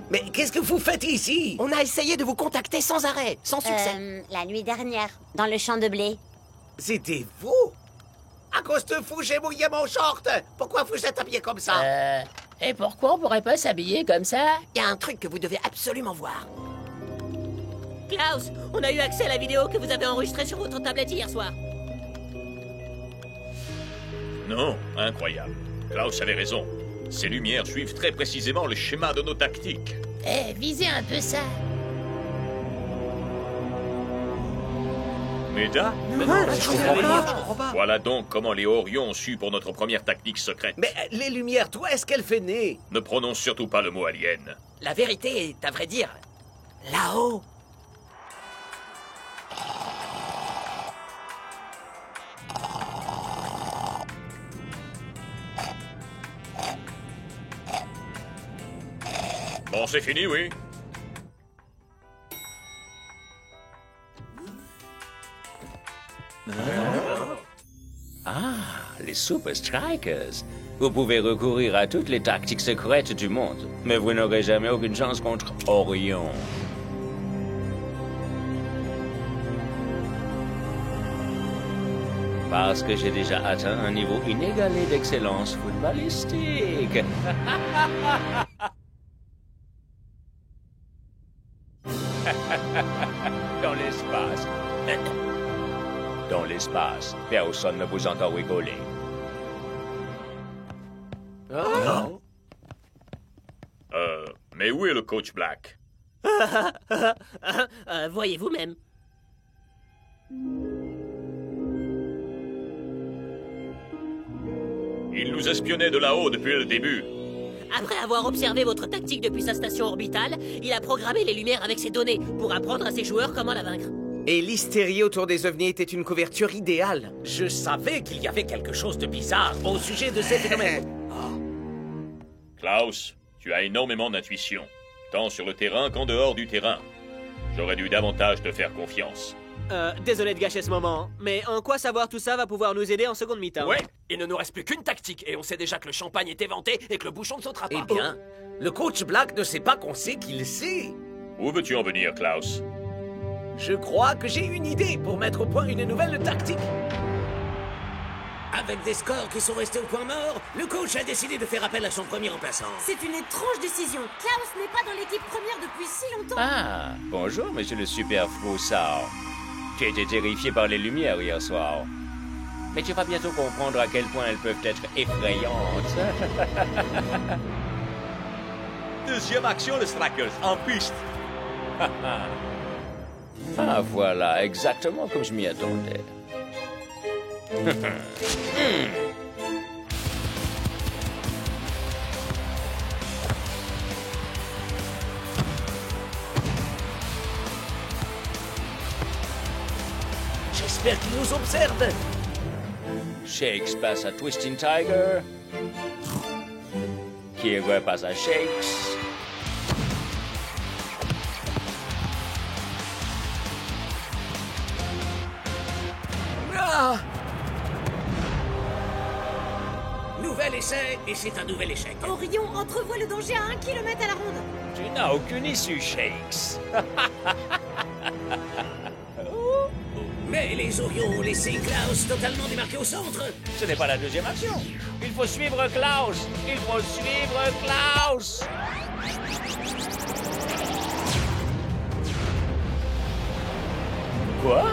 Mais qu'est-ce que vous faites ici? On a essayé de vous contacter sans arrêt, sans succès. La nuit dernière, dans le champ de blé. C'était vous? À cause de vous, j'ai mouillé mon short! Pourquoi vous êtes habillé comme ça? Et pourquoi on pourrait pas s'habiller comme ça? Il y a un truc que vous devez absolument voir. Klaus, on a eu accès à la vidéo que vous avez enregistrée sur votre tablette hier soir. Non, incroyable. Klaus avait raison. Ces lumières suivent très précisément le schéma de nos tactiques. Visez un peu ça. Meda? Je comprends pas. Voilà donc comment les Orions ont su pour notre première tactique secrète. Mais les lumières, toi, est-ce qu'elle fait nez? Ne prononce surtout pas le mot alien. La vérité est, à vrai dire, là-haut. Bon, c'est fini, oui. Ah, les Super Strikers. Vous pouvez recourir à toutes les tactiques secrètes du monde, mais vous n'aurez jamais aucune chance contre Orion. Parce que j'ai déjà atteint un niveau inégalé d'excellence footballistique. Dans l'espace. Dans l'espace, personne ne vous entend rigoler. Oh. Mais où est le coach Black? Voyez vous-même. Il nous espionnait de là-haut depuis le début. Après avoir observé votre tactique depuis sa station orbitale, il a programmé les lumières avec ses données pour apprendre à ses joueurs comment la vaincre. Et l'hystérie autour des ovnis était une couverture idéale. Je savais qu'il y avait quelque chose de bizarre au sujet de ces phénomènes. Klaus, tu as énormément d'intuition, tant sur le terrain qu'en dehors du terrain. J'aurais dû davantage te faire confiance. Désolé de gâcher ce moment, mais en quoi savoir tout ça va pouvoir nous aider en seconde mi-temps? Ouais, il ne nous reste plus qu'une tactique, et on sait déjà que le champagne est éventé et que le bouchon ne sautera pas. Eh bien, le coach Black ne sait pas qu'on sait qu'il sait. Où veux-tu en venir, Klaus? Je crois que j'ai une idée pour mettre au point une nouvelle tactique. Avec des scores qui sont restés au point mort, le coach a décidé de faire appel à son premier remplaçant. C'est une étrange décision. Klaus n'est pas dans l'équipe première depuis si longtemps. Ah, bonjour, monsieur le super froussard. J'ai été terrifié par les lumières hier soir. Mais tu vas bientôt comprendre à quel point elles peuvent être effrayantes. Deuxième action, le Strikers, en piste. Ah, voilà, exactement comme je m'y attendais. J'espère qu'il nous observe. Shakes passe à Twisting Tiger. Qui repasse à Shakes. Ah! Nouvel essai, et c'est un nouvel échec. Orion entrevoit le danger à 1 km à la ronde. Tu n'as aucune issue, Shakes. Mais les Orions ont laissé Klaus totalement démarqué au centre. Ce n'est pas la deuxième action. Il faut suivre Klaus. Il faut suivre Klaus. Quoi?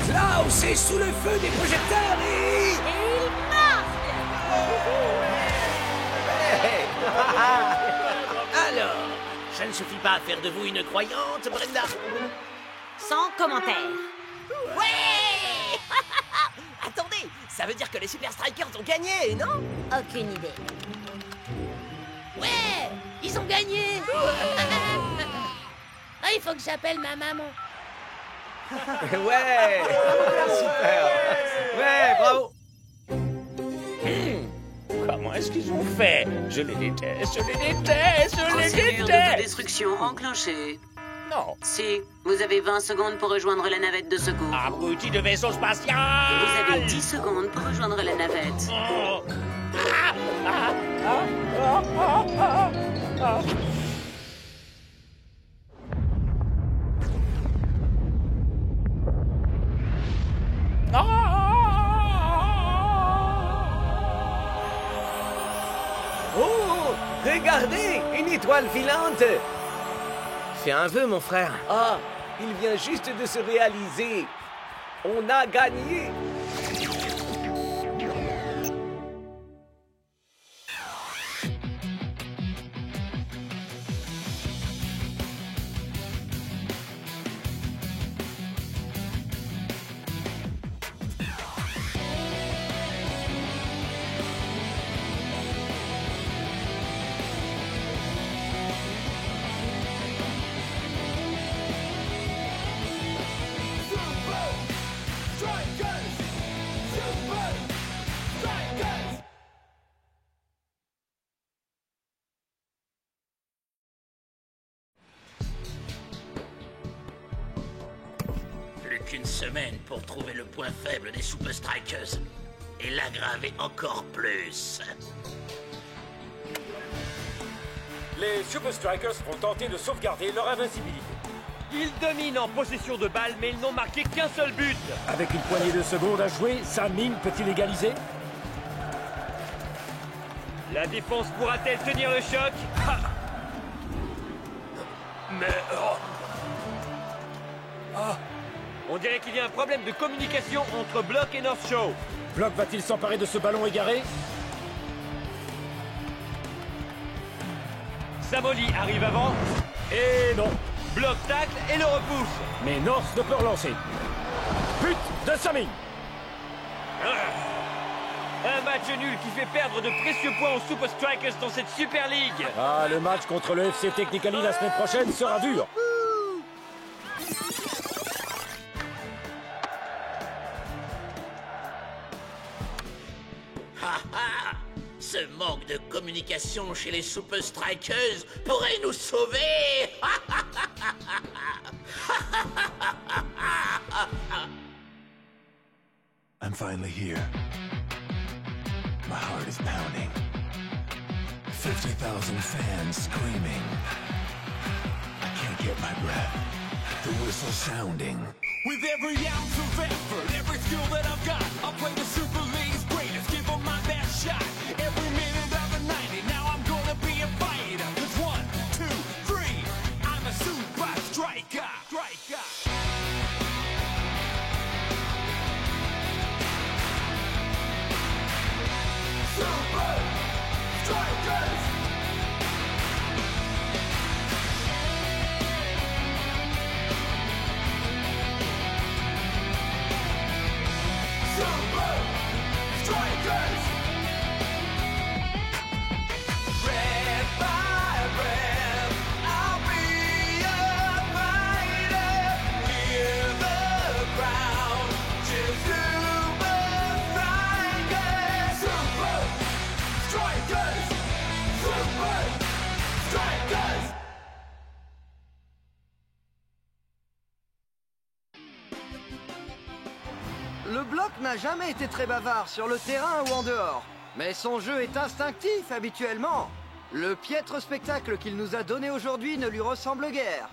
Klaus est sous le feu des projecteurs et il marque. Alors, ça ne suffit pas à faire de vous une croyante, Brenda? Sans commentaire. Ouais. Attendez, ça veut dire que les Super Strikers ont gagné, non? Aucune idée. Ouais, ils ont gagné. Ah, il faut que j'appelle ma maman. Ouais. Super. Ouais, bravo. Comment est-ce qu'ils ont fait? Je les déteste, je les déteste, je les Procédure déteste. d'autodestruction enclenchée. Non. Si, vous avez 20 secondes pour rejoindre la navette de secours. Abruti de vaisseau spatial. Vous avez 10 secondes pour rejoindre la navette. Oh. Oh, regardez, une étoile filante. Fais un vœu, mon frère. Ah, il vient juste de se réaliser. On a gagné. Plus qu'une semaine pour trouver le point faible des Super Strikers et l'aggraver encore plus. Les Super Strikers vont tenter de sauvegarder leur invincibilité. Ils dominent en possession de balles, mais ils n'ont marqué qu'un seul but. Avec une poignée de secondes à jouer, Sam-Ming peut-il égaliser? La défense pourra-t-elle tenir le choc? Mais... On dirait qu'il y a un problème de communication entre Block et North Shore. Block va-t-il s'emparer de ce ballon égaré? Samoli arrive avant. Et non. Block tacle et le repousse. Mais North ne peut relancer. But de Sam-Ming. Un match nul qui fait perdre de précieux points aux Super Strikers dans cette Super League. Ah, le match contre le FC Technically la semaine prochaine sera dur. Ce manque de communication chez les Super Strikers pourrait nous sauver. I'm finally here. My heart is pounding. 50,000 fans screaming. I can't get my breath. The whistle sounding. With every ounce of effort, every skill that I've got, I'll play the Super League's greatest, give them my best shot. Every minute of the 90, now I'm gonna be a fighter. 'Cause 1, 2, 3, I'm a super striker. Super Strikers! Super Strikers! Red by red, I'll be a fighter. Hear the crowd cheer Super Strikers! Super Strikers! Super Strikers! Le bloc n'a jamais été très bavard sur le terrain ou en dehors, mais son jeu est instinctif habituellement. Le piètre spectacle qu'il nous a donné aujourd'hui ne lui ressemble guère.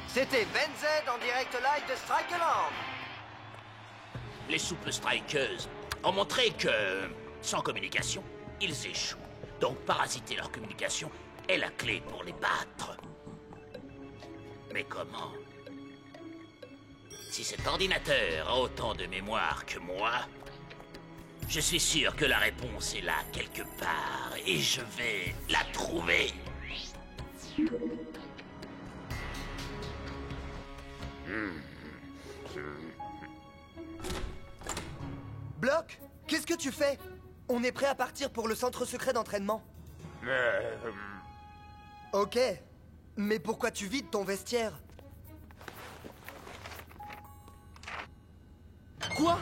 C'était Ben Z en direct live de Strikerland. Les Super Strikers ont montré que, sans communication, ils échouent. Donc parasiter leur communication est la clé pour les battre. Mais comment? Si cet ordinateur a autant de mémoire que moi, je suis sûr que la réponse est là quelque part et je vais la trouver. Block, qu'est-ce que tu fais? On est prêt à partir pour le centre secret d'entraînement. Ok, mais pourquoi tu vides ton vestiaire? Quoi?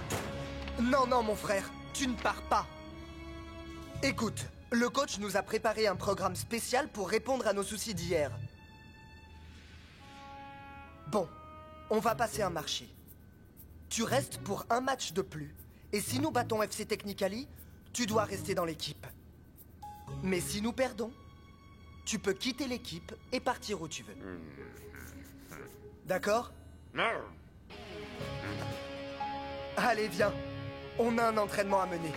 Non, non, mon frère, tu ne pars pas. Écoute, le coach nous a préparé un programme spécial pour répondre à nos soucis d'hier. Bon, on va passer un marché. Tu restes pour un match de plus. Et si nous battons FC Technically, tu dois rester dans l'équipe. Mais si nous perdons, tu peux quitter l'équipe et partir où tu veux. D'accord? Allez, viens. On a un entraînement à mener.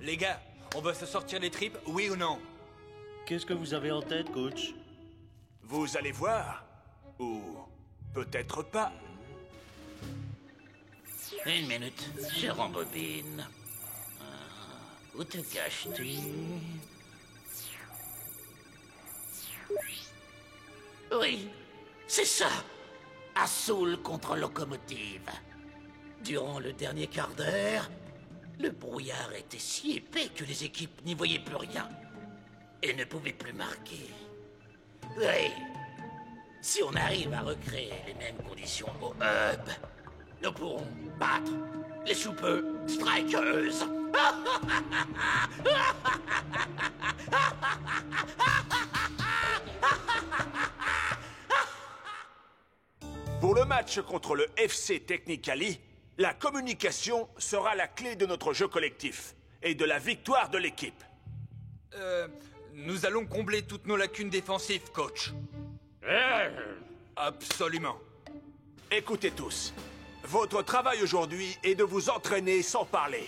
Les gars, on va se sortir les tripes, oui ou non? Qu'est-ce que vous avez en tête, coach? Vous allez voir. Ou peut-être pas. Une minute, je rembobine. Où te caches-tu? Oui, c'est ça. Assoul contre locomotive. Durant le dernier quart d'heure, le brouillard était si épais que les équipes n'y voyaient plus rien et ne pouvaient plus marquer. Oui, si on arrive à recréer les mêmes conditions au hub, nous pourrons battre les Super Strikers. Pour le match contre le FC Technically, La communication sera la clé de notre jeu collectif et de la victoire de l'équipe. Nous allons combler toutes nos lacunes défensives, coach. Absolument. Écoutez tous, votre travail aujourd'hui est de vous entraîner sans parler.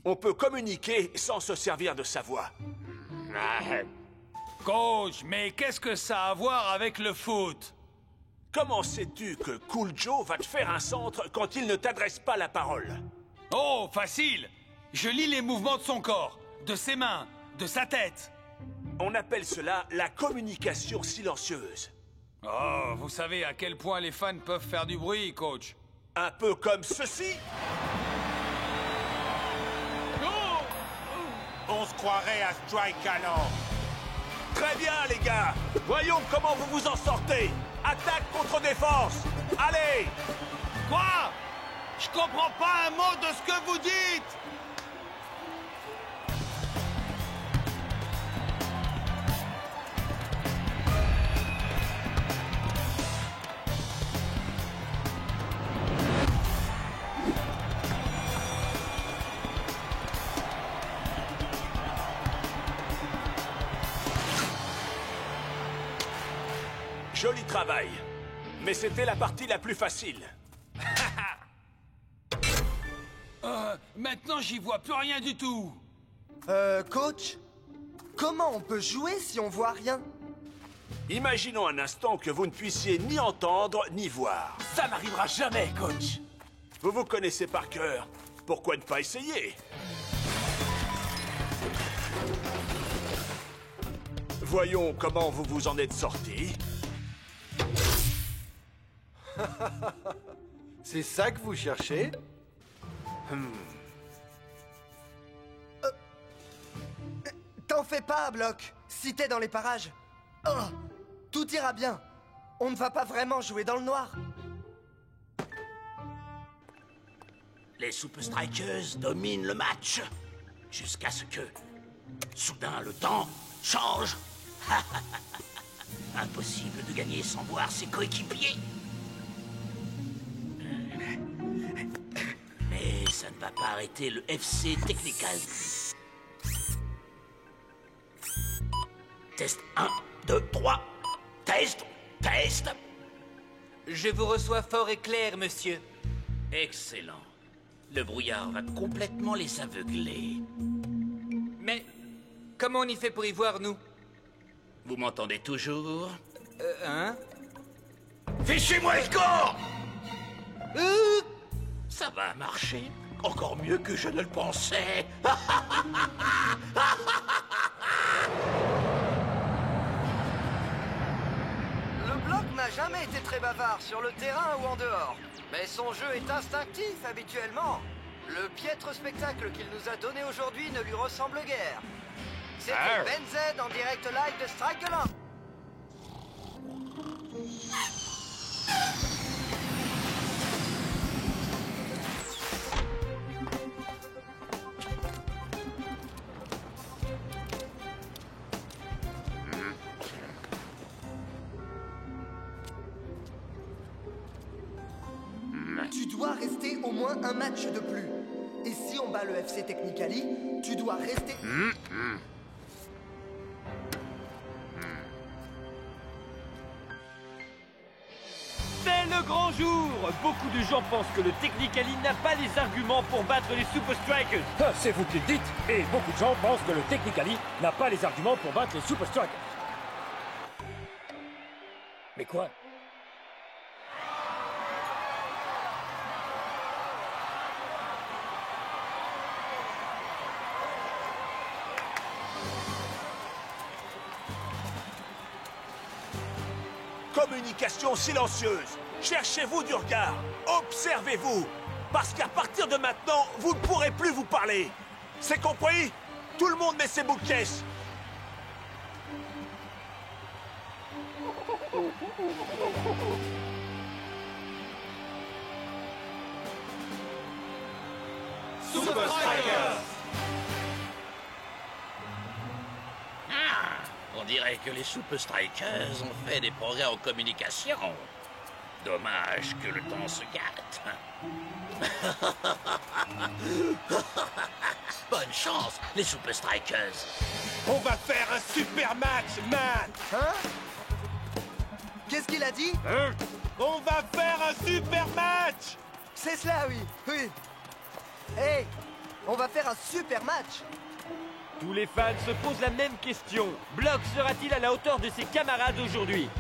On peut communiquer sans se servir de sa voix. Coach, mais qu'est-ce que ça a à voir avec le foot? Comment sais-tu que Cool Joe va te faire un centre quand il ne t'adresse pas la parole? Oh, facile! Je lis les mouvements de son corps, de ses mains, de sa tête. On appelle cela la communication silencieuse. Oh, vous savez à quel point les fans peuvent faire du bruit, coach. Un peu comme ceci. On se croirait à Strike alors. Très bien, les gars. Voyons comment vous vous en sortez. Attaque contre défense. Allez. Quoi? Je comprends pas un mot de ce que vous dites. Joli travail. Mais c'était la partie la plus facile. Maintenant, j'y vois plus rien du tout. Coach, comment on peut jouer si on voit rien? Imaginons un instant que vous ne puissiez ni entendre ni voir. Ça n'arrivera jamais, coach. Vous vous connaissez par cœur. Pourquoi ne pas essayer? Voyons comment vous vous en êtes sorti. C'est ça que vous cherchez? T'en fais pas, Block. Si t'es dans les parages. Oh, tout ira bien. On ne va pas vraiment jouer dans le noir. Les Super Strikers dominent le match. Jusqu'à ce que, soudain, le temps change. Impossible de gagner sans voir ses coéquipiers. Mais ça ne va pas arrêter le FC Technical. Test 1, 2, 3. Test, test. Je vous reçois fort et clair, monsieur. Excellent. Le brouillard va complètement les aveugler. Mais comment on y fait pour y voir, nous? Vous m'entendez toujours? Hein? Fichez-moi le score! Ça va marcher. Encore mieux que je ne le pensais. Le bloc n'a jamais été très bavard sur le terrain ou en dehors. Mais son jeu est instinctif habituellement. Le piètre spectacle qu'il nous a donné aujourd'hui ne lui ressemble guère. C'était Ben Z en direct live de Strikeland. Tu dois rester au moins un match de plus. Et si on bat le FC Technicali, tu dois rester... C'est le grand jour! Beaucoup de gens pensent que le Technicali n'a pas les arguments pour battre les Super Strikers. Ah, c'est vous qui le dites. Et beaucoup de gens pensent que le Technicali n'a pas les arguments pour battre les Super Strikers. Mais quoi? Communication silencieuse. Cherchez-vous du regard. Observez-vous. Parce qu'à partir de maintenant, vous ne pourrez plus vous parler. C'est compris? Tout le monde met ses bouts de caisse. Super Strikers! On dirait que les Super Strikers ont fait des progrès en communication. Dommage que le temps se gâte. Bonne chance, les Super Strikers. On va faire un super match, man. Hein? Qu'est-ce qu'il a dit? On va faire un super match. C'est cela, oui, oui. Hey, on va faire un super match. Tous les fans se posent la même question. Block sera-t-il à la hauteur de ses camarades aujourd'hui?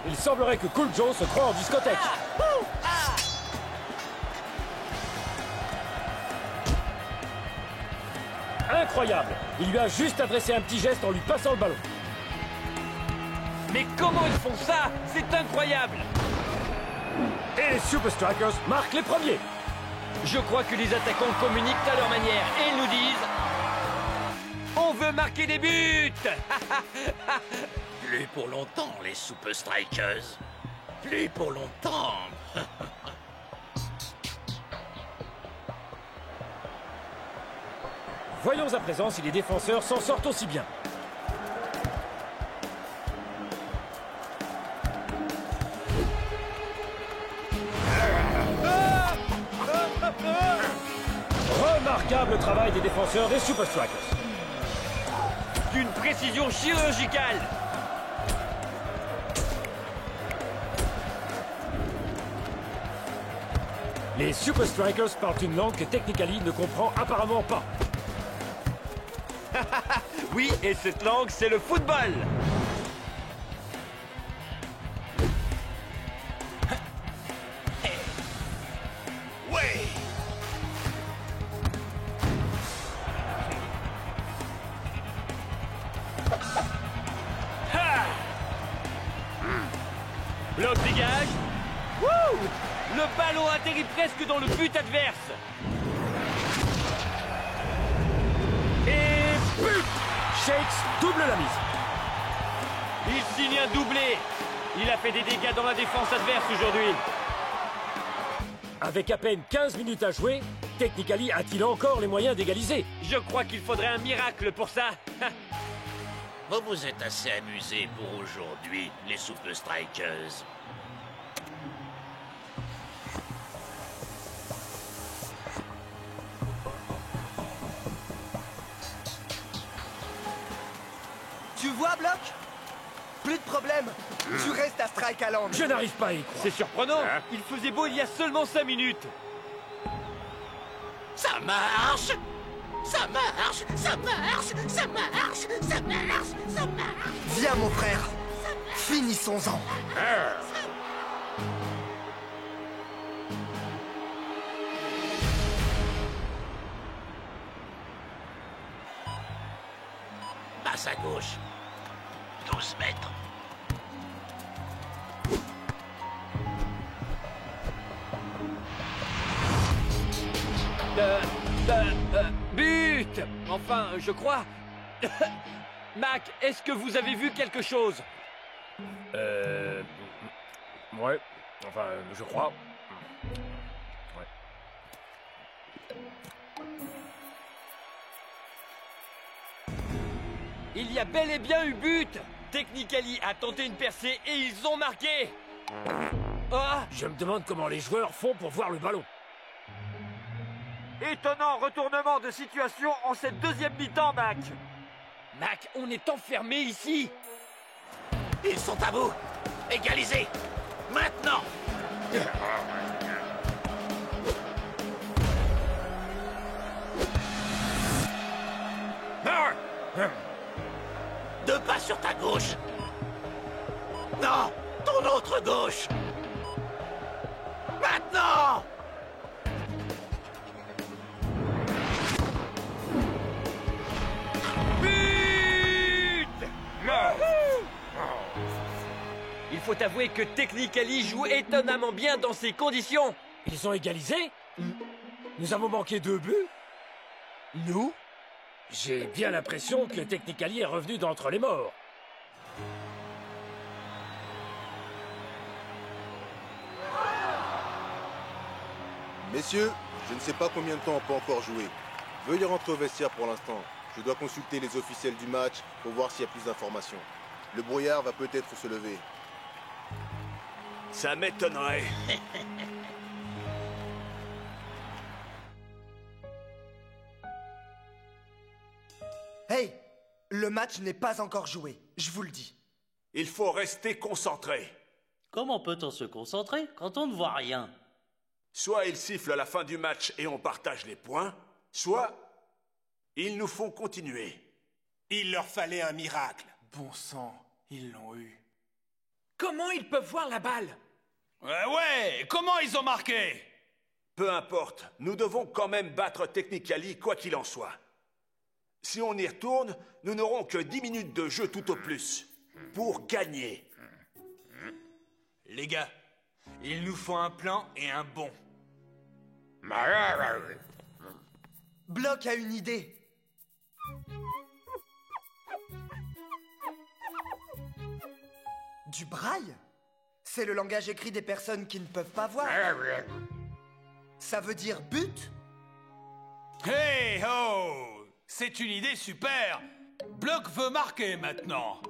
Il semblerait que Cool Joe se croie en discothèque. Incroyable! Il lui a juste adressé un petit geste en lui passant le ballon. Mais comment ils font ça? C'est incroyable! Et les Super Strikers marquent les premiers. Je crois que les attaquants communiquent à leur manière et ils nous disent... On veut marquer des buts! Plus pour longtemps, les Super Strikers. Plus pour longtemps. Voyons à présent si les défenseurs s'en sortent aussi bien. Remarquable travail des défenseurs des Super Strikers. D'une précision chirurgicale. Les Super Strikers parlent une langue que Technically ne comprend apparemment pas. Oui, et cette langue, c'est le football. Ouais. Bloc dégage. Wouh! Le ballon atterrit presque dans le but adverse. Et but! Shakes double la mise. Il signe un doublé. Il a fait des dégâts dans la défense adverse aujourd'hui. Avec à peine 15 minutes à jouer, Technically a-t-il encore les moyens d'égaliser? Je crois qu'il faudrait un miracle pour ça. Vous vous êtes assez amusés pour aujourd'hui, les Super Strikers. Tu vois, Block? Plus de problème. Tu restes à Strike Island. Je n'arrive pas à y croire. C'est surprenant. Il faisait beau il y a seulement 5 minutes. Ça marche! Ça marche! Ça marche! Ça marche! Ça marche! Ça marche! Viens, mon frère. Finissons-en. Passe à gauche. 12 mètres. But! Enfin, je crois. Mac, est-ce que vous avez vu quelque chose? Ouais. Enfin, je crois. Ouais. Il y a bel et bien eu but! Technically a tenté une percée et ils ont marqué! Ah! Je me demande comment les joueurs font pour voir le ballon. Étonnant retournement de situation en cette deuxième mi-temps, Mac! Mac, on est enfermé ici! Ils sont à bout! Égalisés! Maintenant! Deux pas sur ta gauche! Non! Ton autre gauche! Maintenant! Il faut avouer que Technically joue étonnamment bien dans ces conditions. Ils ont égalisé? Nous avons manqué 2 buts? Nous? J'ai bien l'impression que Technically est revenu d'entre les morts. Messieurs, je ne sais pas combien de temps on peut encore jouer. Veuillez rentrer au vestiaire pour l'instant. Je dois consulter les officiels du match pour voir s'il y a plus d'informations. Le brouillard va peut-être se lever. Ça m'étonnerait. Hey, le match n'est pas encore joué, je vous le dis. Il faut rester concentré. Comment peut-on se concentrer quand on ne voit rien? Soit ils sifflent à la fin du match et on partage les points, soit ils nous font continuer. Il leur fallait un miracle. Bon sang, ils l'ont eu. Comment ils peuvent voir la balle? Ouais, comment ils ont marqué? Peu importe, nous devons quand même battre Technically quoi qu'il en soit. Si on y retourne, nous n'aurons que 10 minutes de jeu tout au plus. Pour gagner. Les gars, il nous faut un plan et un bon. Block a une idée. Du braille? C'est le langage écrit des personnes qui ne peuvent pas voir. Ça veut dire but? Hey ho! C'est une idée super! Block veut marquer maintenant.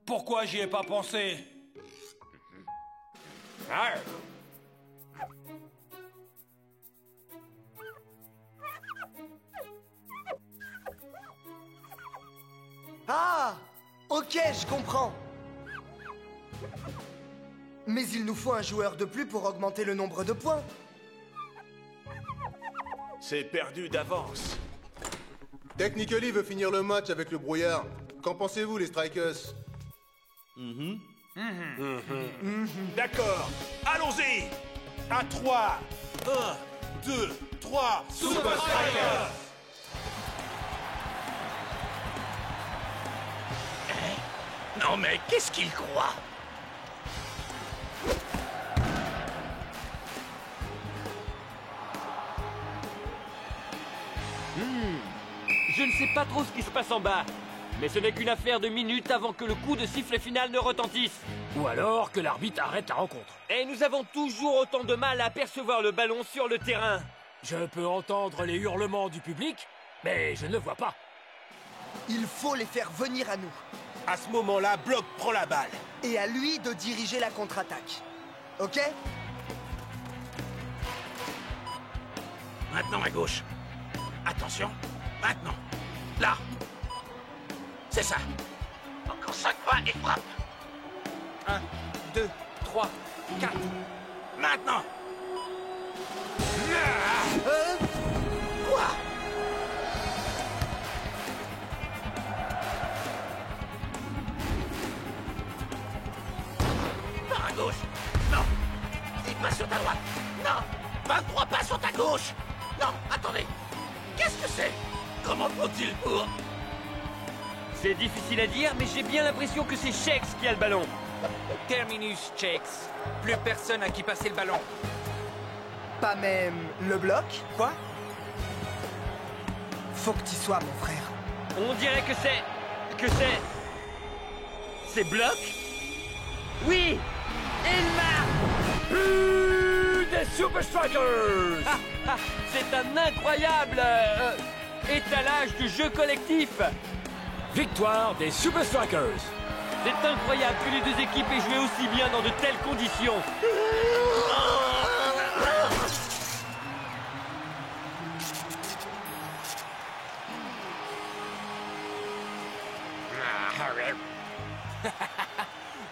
Pourquoi j'y ai pas pensé? Ah! Ok, je comprends. Mais il nous faut un joueur de plus pour augmenter le nombre de points. C'est perdu d'avance. Technically veut finir le match avec le brouillard. Qu'en pensez-vous, les Strikers? D'accord, allons-y. À 3. 1, 2, 3. Super Strikers! Non mais qu'est-ce qu'il croit? Je ne sais pas trop ce qui se passe en bas, mais ce n'est qu'une affaire de minutes avant que le coup de sifflet final ne retentisse. Ou alors que l'arbitre arrête la rencontre. Et nous avons toujours autant de mal à apercevoir le ballon sur le terrain. Je peux entendre les hurlements du public, mais je ne le vois pas. Il faut les faire venir à nous. À ce moment-là, Block prend la balle. Et à lui de diriger la contre-attaque. Ok? Maintenant à gauche. Attention, maintenant. Là. C'est ça. Encore 5 pas et frappe. 1, 2, 3, 4. Maintenant. Quoi? Par à gauche. Non. 10 pas sur ta droite. Non. 23 pas sur ta gauche. Non, attendez. Qu'est-ce que c'est? Comment faut-il pour... C'est difficile à dire, mais j'ai bien l'impression que c'est Shakes qui a le ballon. Terminus, Shakes. Plus personne à qui passer le ballon. Pas même le bloc? Quoi? Faut que t'y sois, mon frère. On dirait que c'est... C'est Block? Oui! Il marque! Plus des Super Strikers! C'est un incroyable étalage de jeu collectif. Victoire des Super Strikers. C'est incroyable que les deux équipes aient joué aussi bien dans de telles conditions.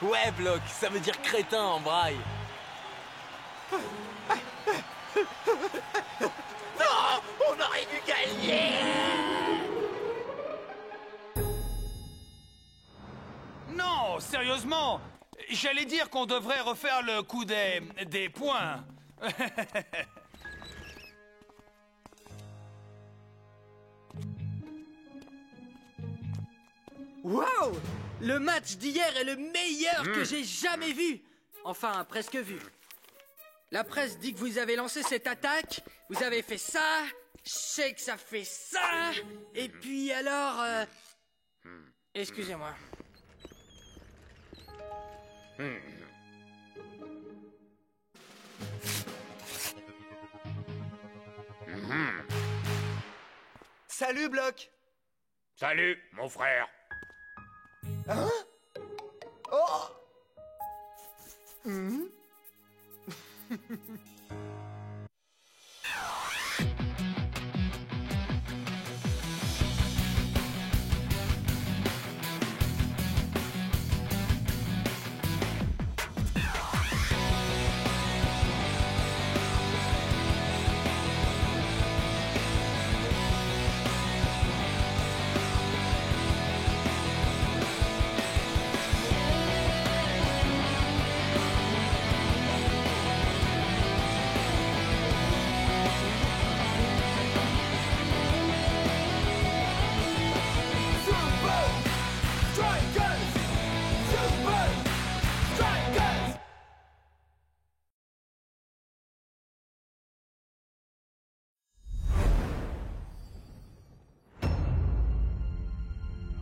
Ouais, Block, ça veut dire crétin en braille. Non, on aurait dû gagner. Non, sérieusement. J'allais dire qu'on devrait refaire le coup des points. Waouh! Le match d'hier est le meilleur que j'ai jamais vu. Enfin, presque vu. La presse dit que vous avez lancé cette attaque, vous avez fait ça, Shake, ça fait ça. Et puis alors... Excusez-moi. Salut, Block. Salut, mon frère. Hein? Oh.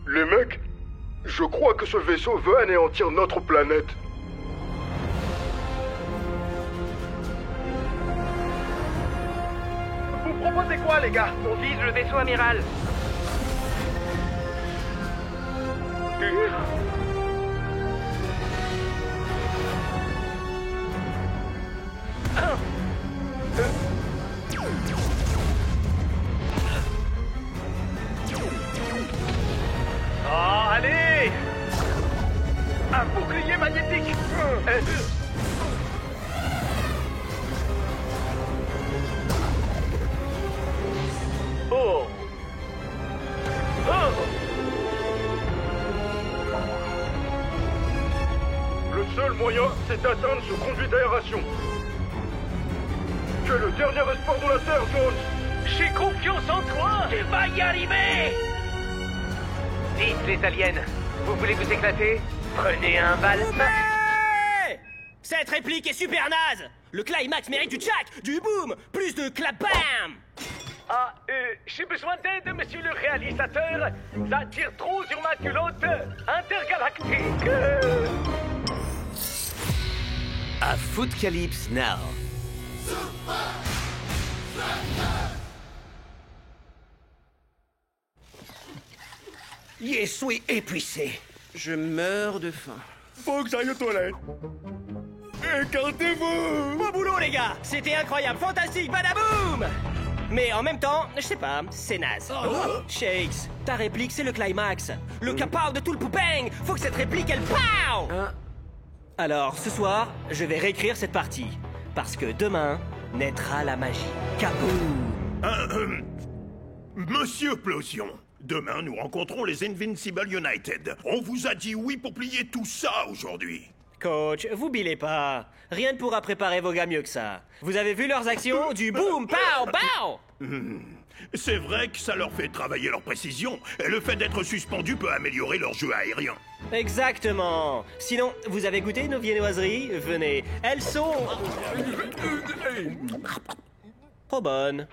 Les mecs, je crois que ce vaisseau veut anéantir notre planète. Vous proposez quoi, les gars? On vise le vaisseau amiral. Oh, allez! Un bouclier magnétique! Oh! Le seul moyen, c'est d'atteindre ce conduit d'aération. Tu es le dernier espoir de la Terre, Jones! J'ai confiance en toi! Tu vas y arriver! Vite, les aliens! Vous voulez vous éclater? Prenez un bal. Cette réplique est super naze. Le climax mérite du tchac, du boom, plus de clap-bam. Ah, j'ai besoin d'aide, monsieur le réalisateur. Ça tire trop sur ma culotte intergalactique. A Footcalypse now. Je suis épuisé. Je meurs de faim. Faut que j'aille aux toilettes. Écartez-vous! Bon boulot, les gars. C'était incroyable, fantastique, badaboum. Mais en même temps, je sais pas, c'est naze. Shakes, ta réplique, c'est le climax. Le kapow de tout le poupeng. Faut que cette réplique, elle pow. Alors, ce soir, je vais réécrire cette partie. Parce que demain, naîtra la magie. Kaboom! Monsieur Plosion, demain nous rencontrons les Invincible United. On vous a dit oui pour plier tout ça aujourd'hui. Coach, vous billez pas. Rien ne pourra préparer vos gars mieux que ça. Vous avez vu leurs actions? Du boom, pow, pow! C'est vrai que ça leur fait travailler leur précision, et le fait d'être suspendu peut améliorer leur jeu aérien. Exactement. Sinon, vous avez goûté nos viennoiseries? Venez. Elles sont... trop bonnes.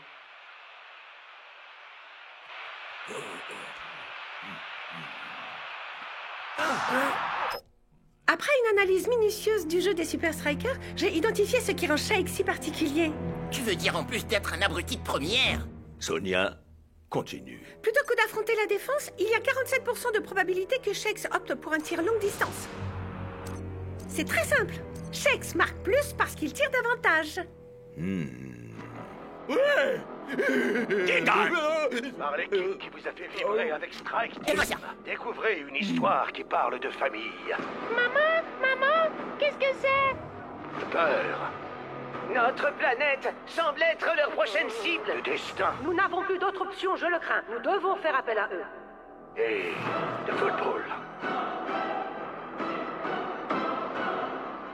Après une analyse minutieuse du jeu des Super Strikers, j'ai identifié ce qui rend Shake si particulier. Tu veux dire en plus d'être un abruti de première? Sonia, continue. Plutôt que d'affronter la défense, il y a 47% de probabilité que Shakes opte pour un tir longue distance. C'est très simple. Shakes marque plus parce qu'il tire davantage. Ouais! Par l'équipe qui vous a fait vibrer avec Strike Team, découvrez une histoire qui parle de famille. Maman, qu'est-ce que c'est? De peur. Notre planète semble être leur prochaine cible. Le destin. Nous n'avons plus d'autre option, je le crains. Nous devons faire appel à eux. Et de football.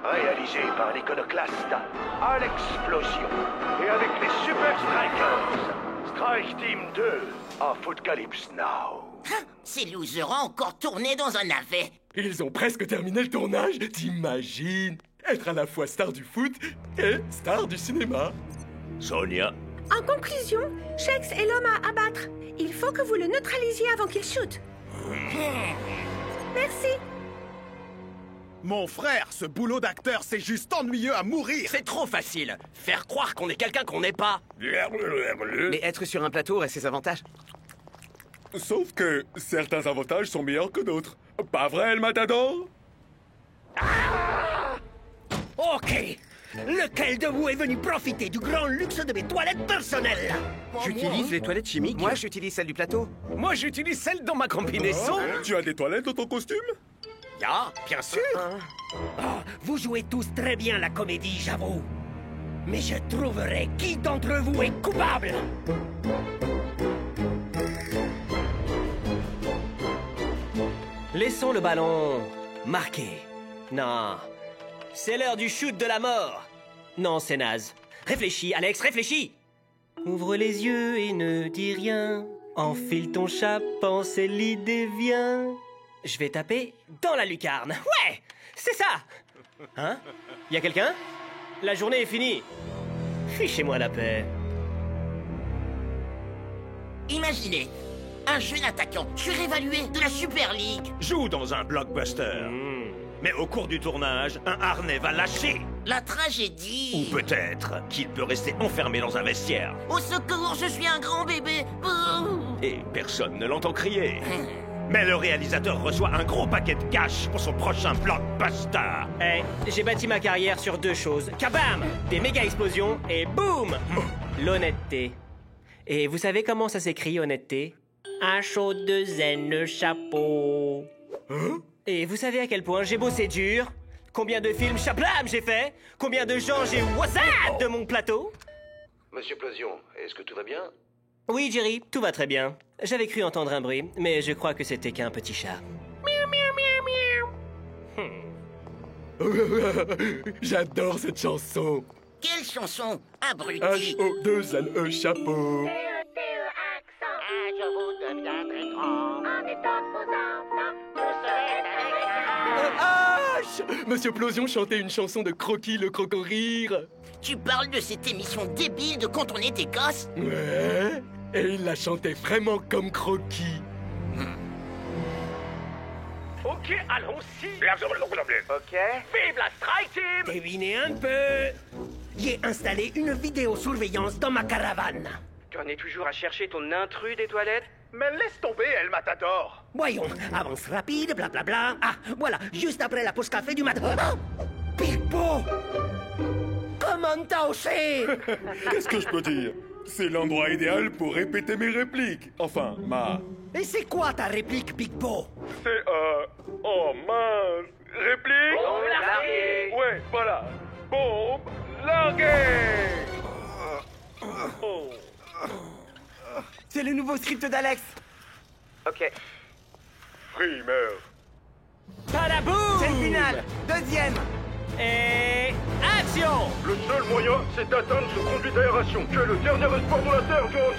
Réalisé par l'iconoclaste à l'explosion. Et avec les Super Strikers. Strike Team 2 à Footcalypse Now. Ces losers ont encore tourné dans un navet. Ils ont presque terminé le tournage, t'imagines? Être à la fois star du foot et star du cinéma. Sonia, En conclusion, Shex est l'homme à abattre. Il faut que vous le neutralisiez avant qu'il shoot. Merci. Mon frère, ce boulot d'acteur, c'est juste ennuyeux à mourir. C'est trop facile. Faire croire qu'on est quelqu'un qu'on n'est pas. Mais être sur un plateau a ses avantages. Sauf que certains avantages sont meilleurs que d'autres. Pas vrai, le matador? Ok. Lequel de vous est venu profiter du grand luxe de mes toilettes personnelles? J'utilise les toilettes chimiques. Moi, j'utilise celles du plateau. Moi, j'utilise celles dans ma combinaison. Tu as des toilettes dans ton costume? Ya, bien sûr. Vous jouez tous très bien la comédie, j'avoue. Mais je trouverai qui d'entre vous est coupable. Laissons le ballon marquer. Non. C'est l'heure du shoot de la mort. Non, c'est naze. Réfléchis, Alex, réfléchis. Ouvre les yeux et ne dis rien. Enfile ton chapeau, c'est l'idée vient. Je vais taper dans la lucarne. Ouais, c'est ça. Hein? Y a quelqu'un? La journée est finie. Fichez-moi la paix. Imaginez, un jeune attaquant surévalué de la Super League Joue dans un blockbuster. Mais au cours du tournage, un harnais va lâcher. La tragédie. Ou peut-être qu'il peut rester enfermé dans un vestiaire. Au secours, je suis un grand bébé. Et personne ne l'entend crier. Mais le réalisateur reçoit un gros paquet de cash pour son prochain blockbuster. Hey, j'ai bâti ma carrière sur deux choses. Kabam! Des méga explosions et boum! L'honnêteté. Et vous savez comment ça s'écrit, honnêteté? Un chaud de zen chapeau. Et vous savez à quel point j'ai bossé dur? Combien de films chablam j'ai fait? Combien de gens j'ai whatsapp de mon plateau? Monsieur Plosion, est-ce que tout va bien? Oui, Jerry, tout va très bien. J'avais cru entendre un bruit, mais je crois que c'était qu'un petit chat. J'adore cette chanson. Quelle chanson? Abruti. H-O-2-N-E chapeau. Un jour vous deviendrez grand. En étant de vos enfants, vous serez avec H! Monsieur Plosion chantait une chanson de Croquis le croco-rire. Tu parles de cette émission débile de quand on était gosse? Ouais. Et il la chantait vraiment comme Croquis. Ok, allons-y. Ok. Vive la Strike Team! Devinez un peu. J'ai installé une vidéosurveillance dans ma caravane. Tu en es toujours à chercher ton intrus des toilettes? Mais laisse tomber, El Matador. Voyons, avance rapide, blablabla. Ah, voilà, juste après la pause café du matin. Oh, Pipo! Comment t'as osé? Qu'est-ce que je peux dire? C'est l'endroit idéal pour répéter mes répliques. Enfin, ma... Et c'est quoi ta réplique, Pipo? C'est, oh mince... Réplique? Bombe larguée. Ouais, voilà. Bombe larguée. Oh. C'est le nouveau script d'Alex. Ok. Primaire. Badaboum! C'est le final. Deuxième. Et... action! Le seul moyen, c'est d'atteindre ce conduit d'aération. Tu es le dernier espoir de la Terre, Jones.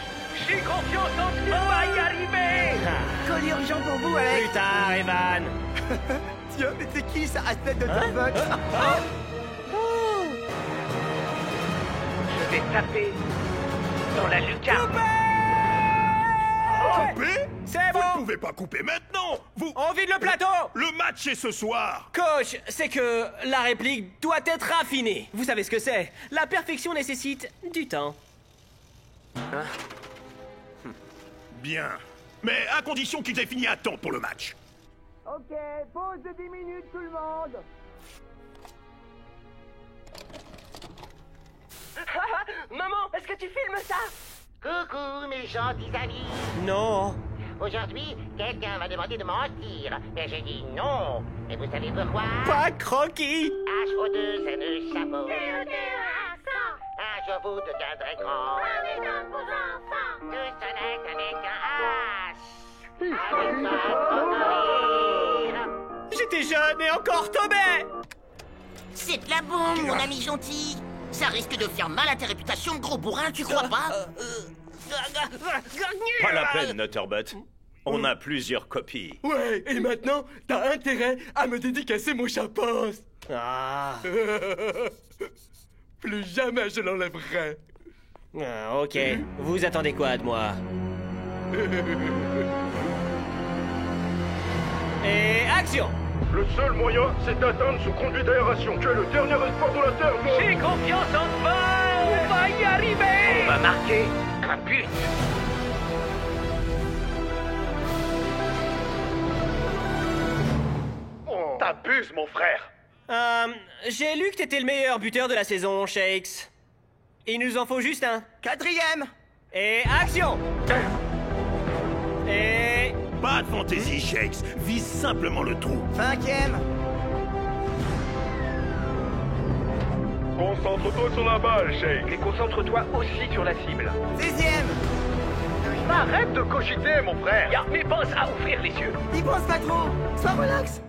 J'ai confiance en toi, on va y arriver. Colis urgent pour vous, Alex. Plus tard, Evan. Tiens, mais c'est qui ça, Astède de Tarbuck? Je vais taper dans la lucarne. Couper? C'est Vous bon! ne pouvez pas couper maintenant. Vous... On vide le plateau! Le match est ce soir. Coach, c'est que la réplique doit être affinée. Vous savez ce que c'est? La perfection nécessite du temps. Bien. Mais à condition qu'ils aient fini à temps pour le match. Ok, pause de 10 minutes, tout le monde. Maman, est-ce que tu filmes ça? Coucou, mes gentils amis. Non. Aujourd'hui, quelqu'un va demander de mentir. Mais j'ai dit non. Et vous savez pourquoi? Pas croquis. H-O-2-N-E chapeau. Un jour vous deviendrez grand. Tout sonnette avec un H. Avec un rire. J'étais jeune et encore tombé. C'est de la bombe, mon ami gentil. Ça risque de faire mal à ta réputation, gros bourrin, tu crois pas? Pas la peine, Nutterbutt. On a plusieurs copies. Ouais, et maintenant, t'as intérêt à me dédicacer mon chapeau. Ah. Plus jamais je l'enlèverai. Ah, ok. Vous attendez quoi de moi? Et action! Le seul moyen, c'est d'atteindre ce conduit d'aération. Tu es le dernier espoir de la Terre, non? J'ai confiance en toi! On va y arriver! On va marquer un but. Oh, t'abuses, mon frère. J'ai lu que t'étais le meilleur buteur de la saison, Shakes. Il nous en faut juste un. 4e! Et action! Et... Pas de fantaisie, Shakes. Vise simplement le trou. 5e! Concentre-toi sur la balle, Shake. Et concentre-toi aussi sur la cible. 6e! Arrête de cogiter, mon frère. Mais pense à ouvrir les yeux. Y pense pas trop! Sois relax!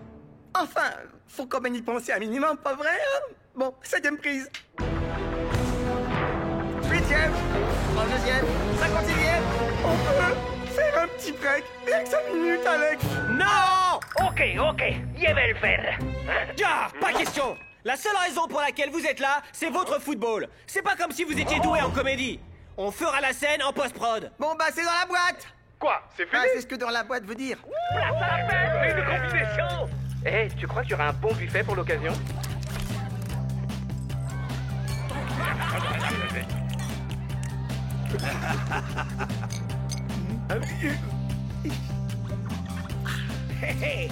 Enfin, faut quand même y penser un minimum, pas vrai, hein? Bon, 7e prise. 8e! 32e! 56e! On peut faire un petit break! Rien que 5 minutes, Alex! Non! Ok, je vais le faire. Ah, pas question! La seule raison pour laquelle vous êtes là, c'est votre football. C'est pas comme si vous étiez doué en comédie. On fera la scène en post-prod. Bon, bah, c'est dans la boîte! Quoi? C'est fini? Ah, c'est ce que dans la boîte veut dire. Place à la fête, une combinaison. Eh, tu crois qu'il y aura un bon buffet pour l'occasion? Hey.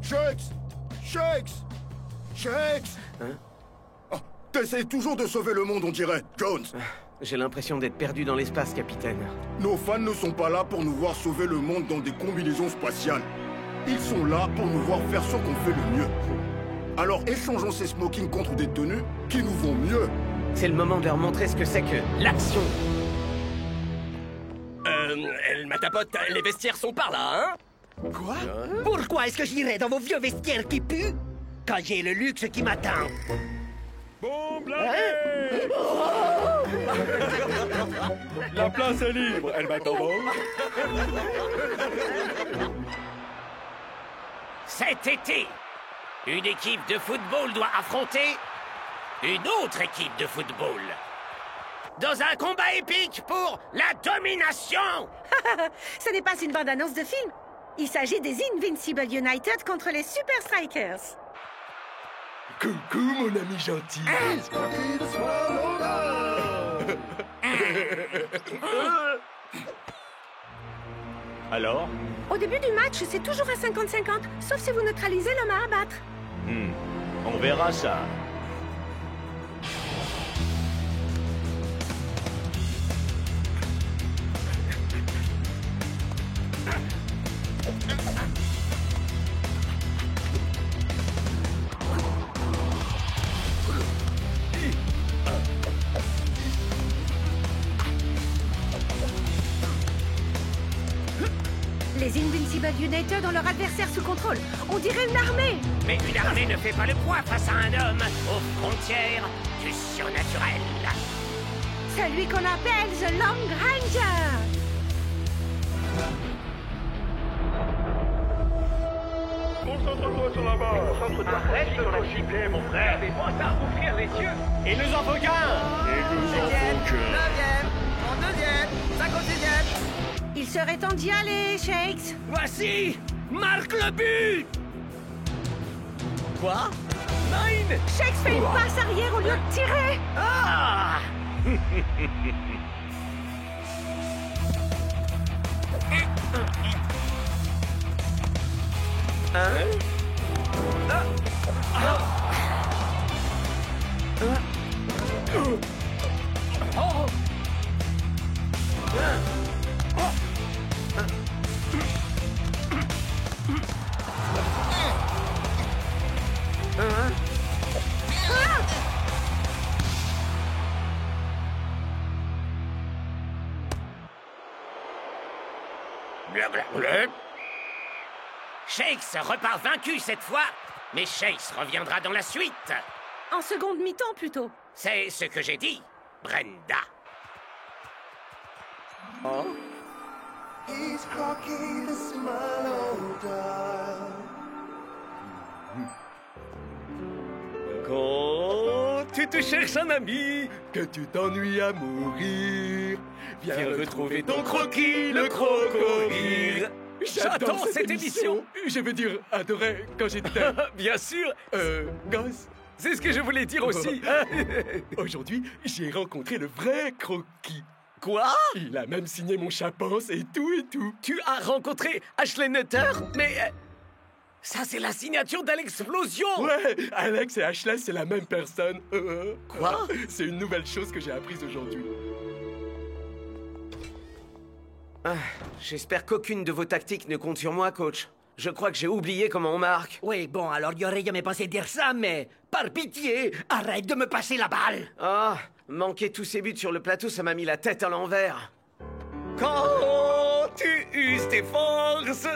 Shakes! Shakes! Shakes! Hein? Oh, t'essayes toujours de sauver le monde, on dirait, Jones. J'ai l'impression d'être perdu dans l'espace, capitaine. Nos fans ne sont pas là pour nous voir sauver le monde dans des combinaisons spatiales. Ils sont là pour nous voir faire ce qu'on fait le mieux. Alors échangeons ces smokings contre des tenues qui nous vont mieux. C'est le moment de leur montrer ce que c'est que l'action. Ma tapote, les vestiaires sont par là, hein? Quoi? Pourquoi est-ce que j'irais dans vos vieux vestiaires qui puent quand j'ai le luxe qui m'attend? Bon blague! La place est libre, elle m'attend. Cet été, une équipe de football doit affronter une autre équipe de football. Dans un combat épique pour la domination. Ce n'est pas une bande-annonce de film. Il s'agit des Invincible United contre les Super Strikers. Coucou, mon ami gentil. Alors? Au début du match, c'est toujours à 50-50, sauf si vous neutralisez l'homme à abattre. On verra ça. Les Invincible United ont leur adversaire sous contrôle. On dirait une armée. Mais une armée ne fait pas le poids face à un homme aux frontières du surnaturel. Celui qu'on appelle The Long Ranger. Concentre-toi sur la balle. Concentre-toi reste sur la cible, mon frère. Mais pense à ouvrir les yeux. Il nous en faut qu'un! 9e, 32e, 56e. Il serait temps d'y aller, Shakes. Voici! Marque le but! Quoi? Nine! Shakes fait une passe arrière au lieu de tirer. Ah! Blablabla. Shakes repart vaincu cette fois, mais Shakes reviendra dans la suite. En seconde mi-temps, plutôt. C'est ce que j'ai dit, Brenda. He's cocky, the smile, oh, darling. tu te cherches un ami, que tu t'ennuies à mourir. viens retrouver ton croquis, le croco-rire. J'adore cette émission. Je veux dire, adoré quand j'étais... Bien sûr. Gosse. C'est ce que je voulais dire aussi. Aujourd'hui, j'ai rencontré le vrai Croquis. Quoi? Il a même signé mon chapance et tout et tout. Tu as rencontré Ashley Nutter? Mais... ça, c'est la signature d'Alexplosion! Ouais, Alex et Ashley, c'est la même personne. Quoi? C'est une nouvelle chose que j'ai apprise aujourd'hui. J'espère qu'aucune de vos tactiques ne compte sur moi, coach. Je crois que j'ai oublié comment on marque. Oui, bon, alors il aurait jamais pensé dire ça, mais par pitié, arrête de me passer la balle. Ah, manquer tous ces buts sur le plateau, ça m'a mis la tête à l'envers. Quand tu uses tes forces,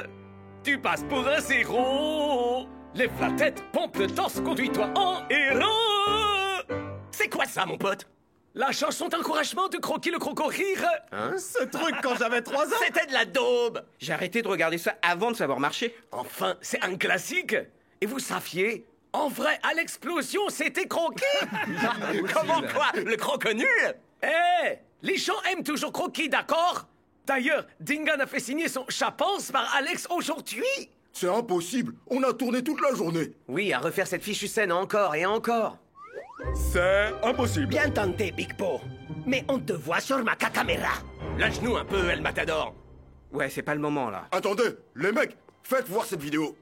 tu passes pour un zéro. Lève la tête, pompe le torse, conduis-toi en héros. C'est quoi ça, mon pote? La chanson d'encouragement de Croquis le Croco-Rire. Hein? Ce truc quand j'avais 3 ans? C'était de la daube. J'ai arrêté de regarder ça avant de savoir marcher. Enfin, c'est un classique. Et vous saviez, en vrai, à l'explosion, c'était Croquis. Comment quoi? Le croco nul? Les gens aiment toujours Croquis, d'accord? D'ailleurs, Dingan a fait signer son chapance par Alex aujourd'hui. C'est impossible. On a tourné toute la journée. Oui, à refaire cette fichue scène encore et encore. C'est impossible. Bien tenté, Big Po. Mais on te voit sur ma caméra. Lâche-nous un peu, El Matador. Ouais, c'est pas le moment, là. Attendez, les mecs, faites voir cette vidéo.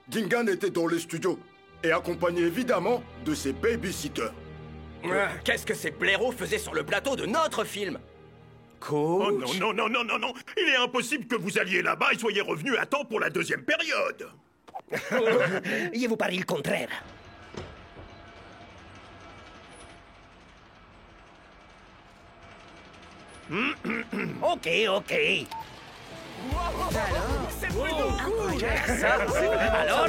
Dingan était dans les studios et accompagné évidemment de ses babysitters. Qu'est-ce que ces blaireaux faisaient sur le plateau de notre film? Oh non, non, non, non, non, non. Il est impossible que vous alliez là-bas et soyez revenus à temps pour la deuxième période. Je vous parie le contraire. Ok. Alors, c'est plutôt cool. Ça, c'est vrai. Alors?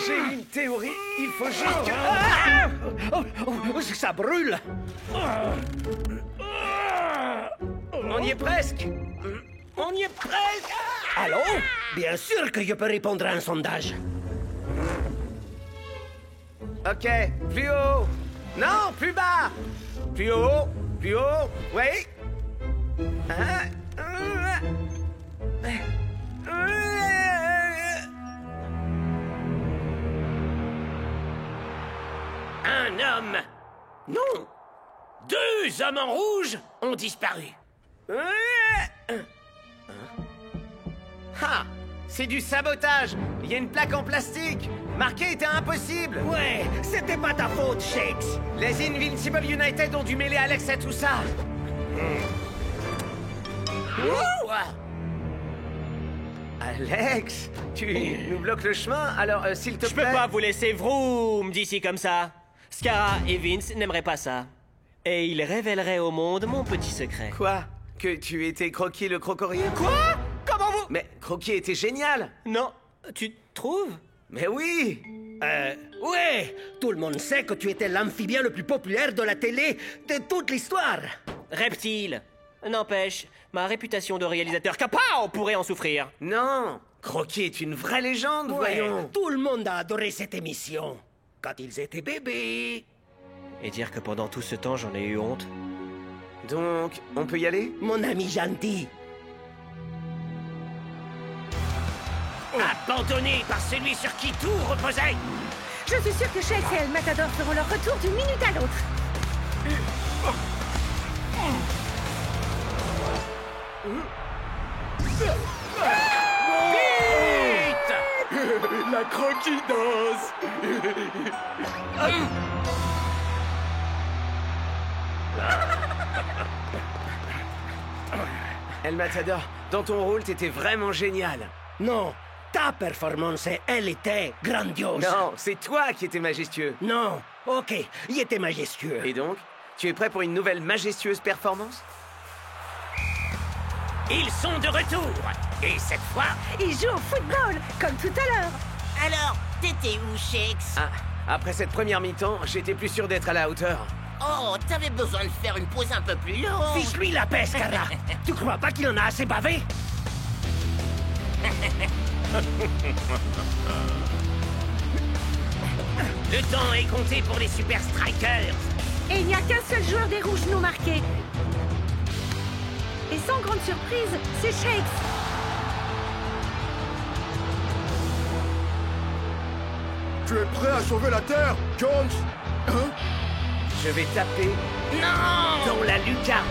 J'ai une théorie, il faut juste que... Ça brûle. On y est presque. On y est presque. Allô? Bien sûr que je peux répondre à un sondage. Ok, plus haut. Non, plus bas. Plus haut, oui. Un homme. Non. 2 hommes en rouge ont disparu. Ah, c'est du sabotage. Il y a une plaque en plastique. Marquer était impossible. Ouais, c'était pas ta faute, Shakes. Les Invincible United ont dû mêler Alex à tout ça. Alex, tu nous bloques le chemin, alors s'il te plaît... Je peux pas vous laisser vroom d'ici comme ça. Scara et Vince n'aimeraient pas ça. Et ils révéleraient au monde mon petit secret. Quoi? Que tu étais Croquis le Croco-Rire? Quoi? Comment vous... Mais Croquis était génial. Non, tu trouves? Mais oui. Ouais, tout le monde sait que tu étais l'amphibien le plus populaire de la télé de toute l'histoire. Reptile. N'empêche, ma réputation de réalisateur capao pourrait en souffrir. Non, Croquis est une vraie légende, voyons. Tout le monde a adoré cette émission. Quand ils étaient bébés. Et dire que pendant tout ce temps, j'en ai eu honte. Donc, on peut y aller? Mon ami gentil. Abandonné par celui sur qui tout reposait. Je suis sûr que Shakes et El Matador feront leur retour d'une minute à l'autre. La Croquis danse. El Matador, dans ton rôle, t'étais vraiment génial. Non, ta performance, elle était grandiose. Non, c'est toi qui étais majestueux. Non, ok, il était majestueux. Et donc, tu es prêt pour une nouvelle majestueuse performance? Ils sont de retour. Et cette fois... Ils jouent au football, comme tout à l'heure. Alors, t'étais où, Shakes? Ah, après cette première mi-temps, j'étais plus sûr d'être à la hauteur. Oh, t'avais besoin de faire une pause un peu plus longue. Fiche-lui la paix, Scara. Tu crois pas qu'il en a assez bavé? Le temps est compté pour les Super Strikers. Et il n'y a qu'un seul joueur des rouges non marqués. Et sans grande surprise, c'est Shakes. Tu es prêt à sauver la Terre, Jones? Hein? Je vais taper dans la lucarne.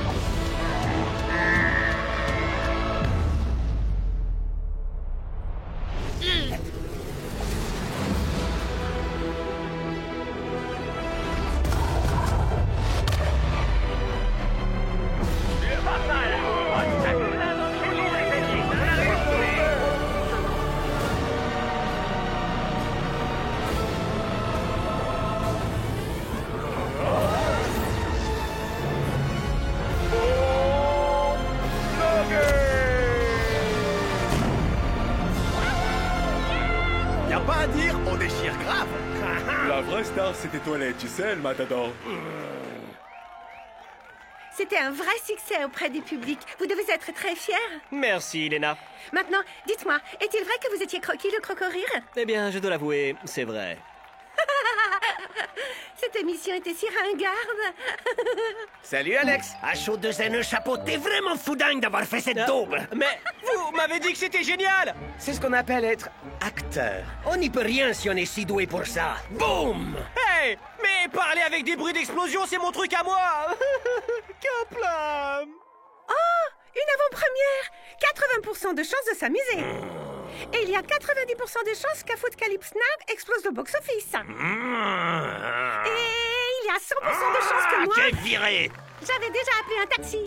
Y'a pas à dire, on déchire grave. La vraie star, c'était Toilette, tu sais, le matador. C'était un vrai succès auprès du public. Vous devez être très fiers. Merci, Lena. Maintenant, dites-moi, est-il vrai que vous étiez Croquis le crocorire? Eh bien, je dois l'avouer, c'est vrai. Cette émission était si ringarde. Salut, Alex. À chaud de zen, chapeau, t'es vraiment foudingue d'avoir fait cette daube. Mais vous m'avez dit que c'était génial. C'est ce qu'on appelle être acteur. On n'y peut rien si on est si doué pour ça. Boum! Hey, mais parler avec des bruits d'explosion, c'est mon truc à moi. Kaplan. Oh, une avant-première. 80% de chances de s'amuser. Et il y a 90% de chances qu'Apocalypse Now explose le box-office. Et il y a 100% de chances que moi... T'es viré. J'avais déjà appelé un taxi.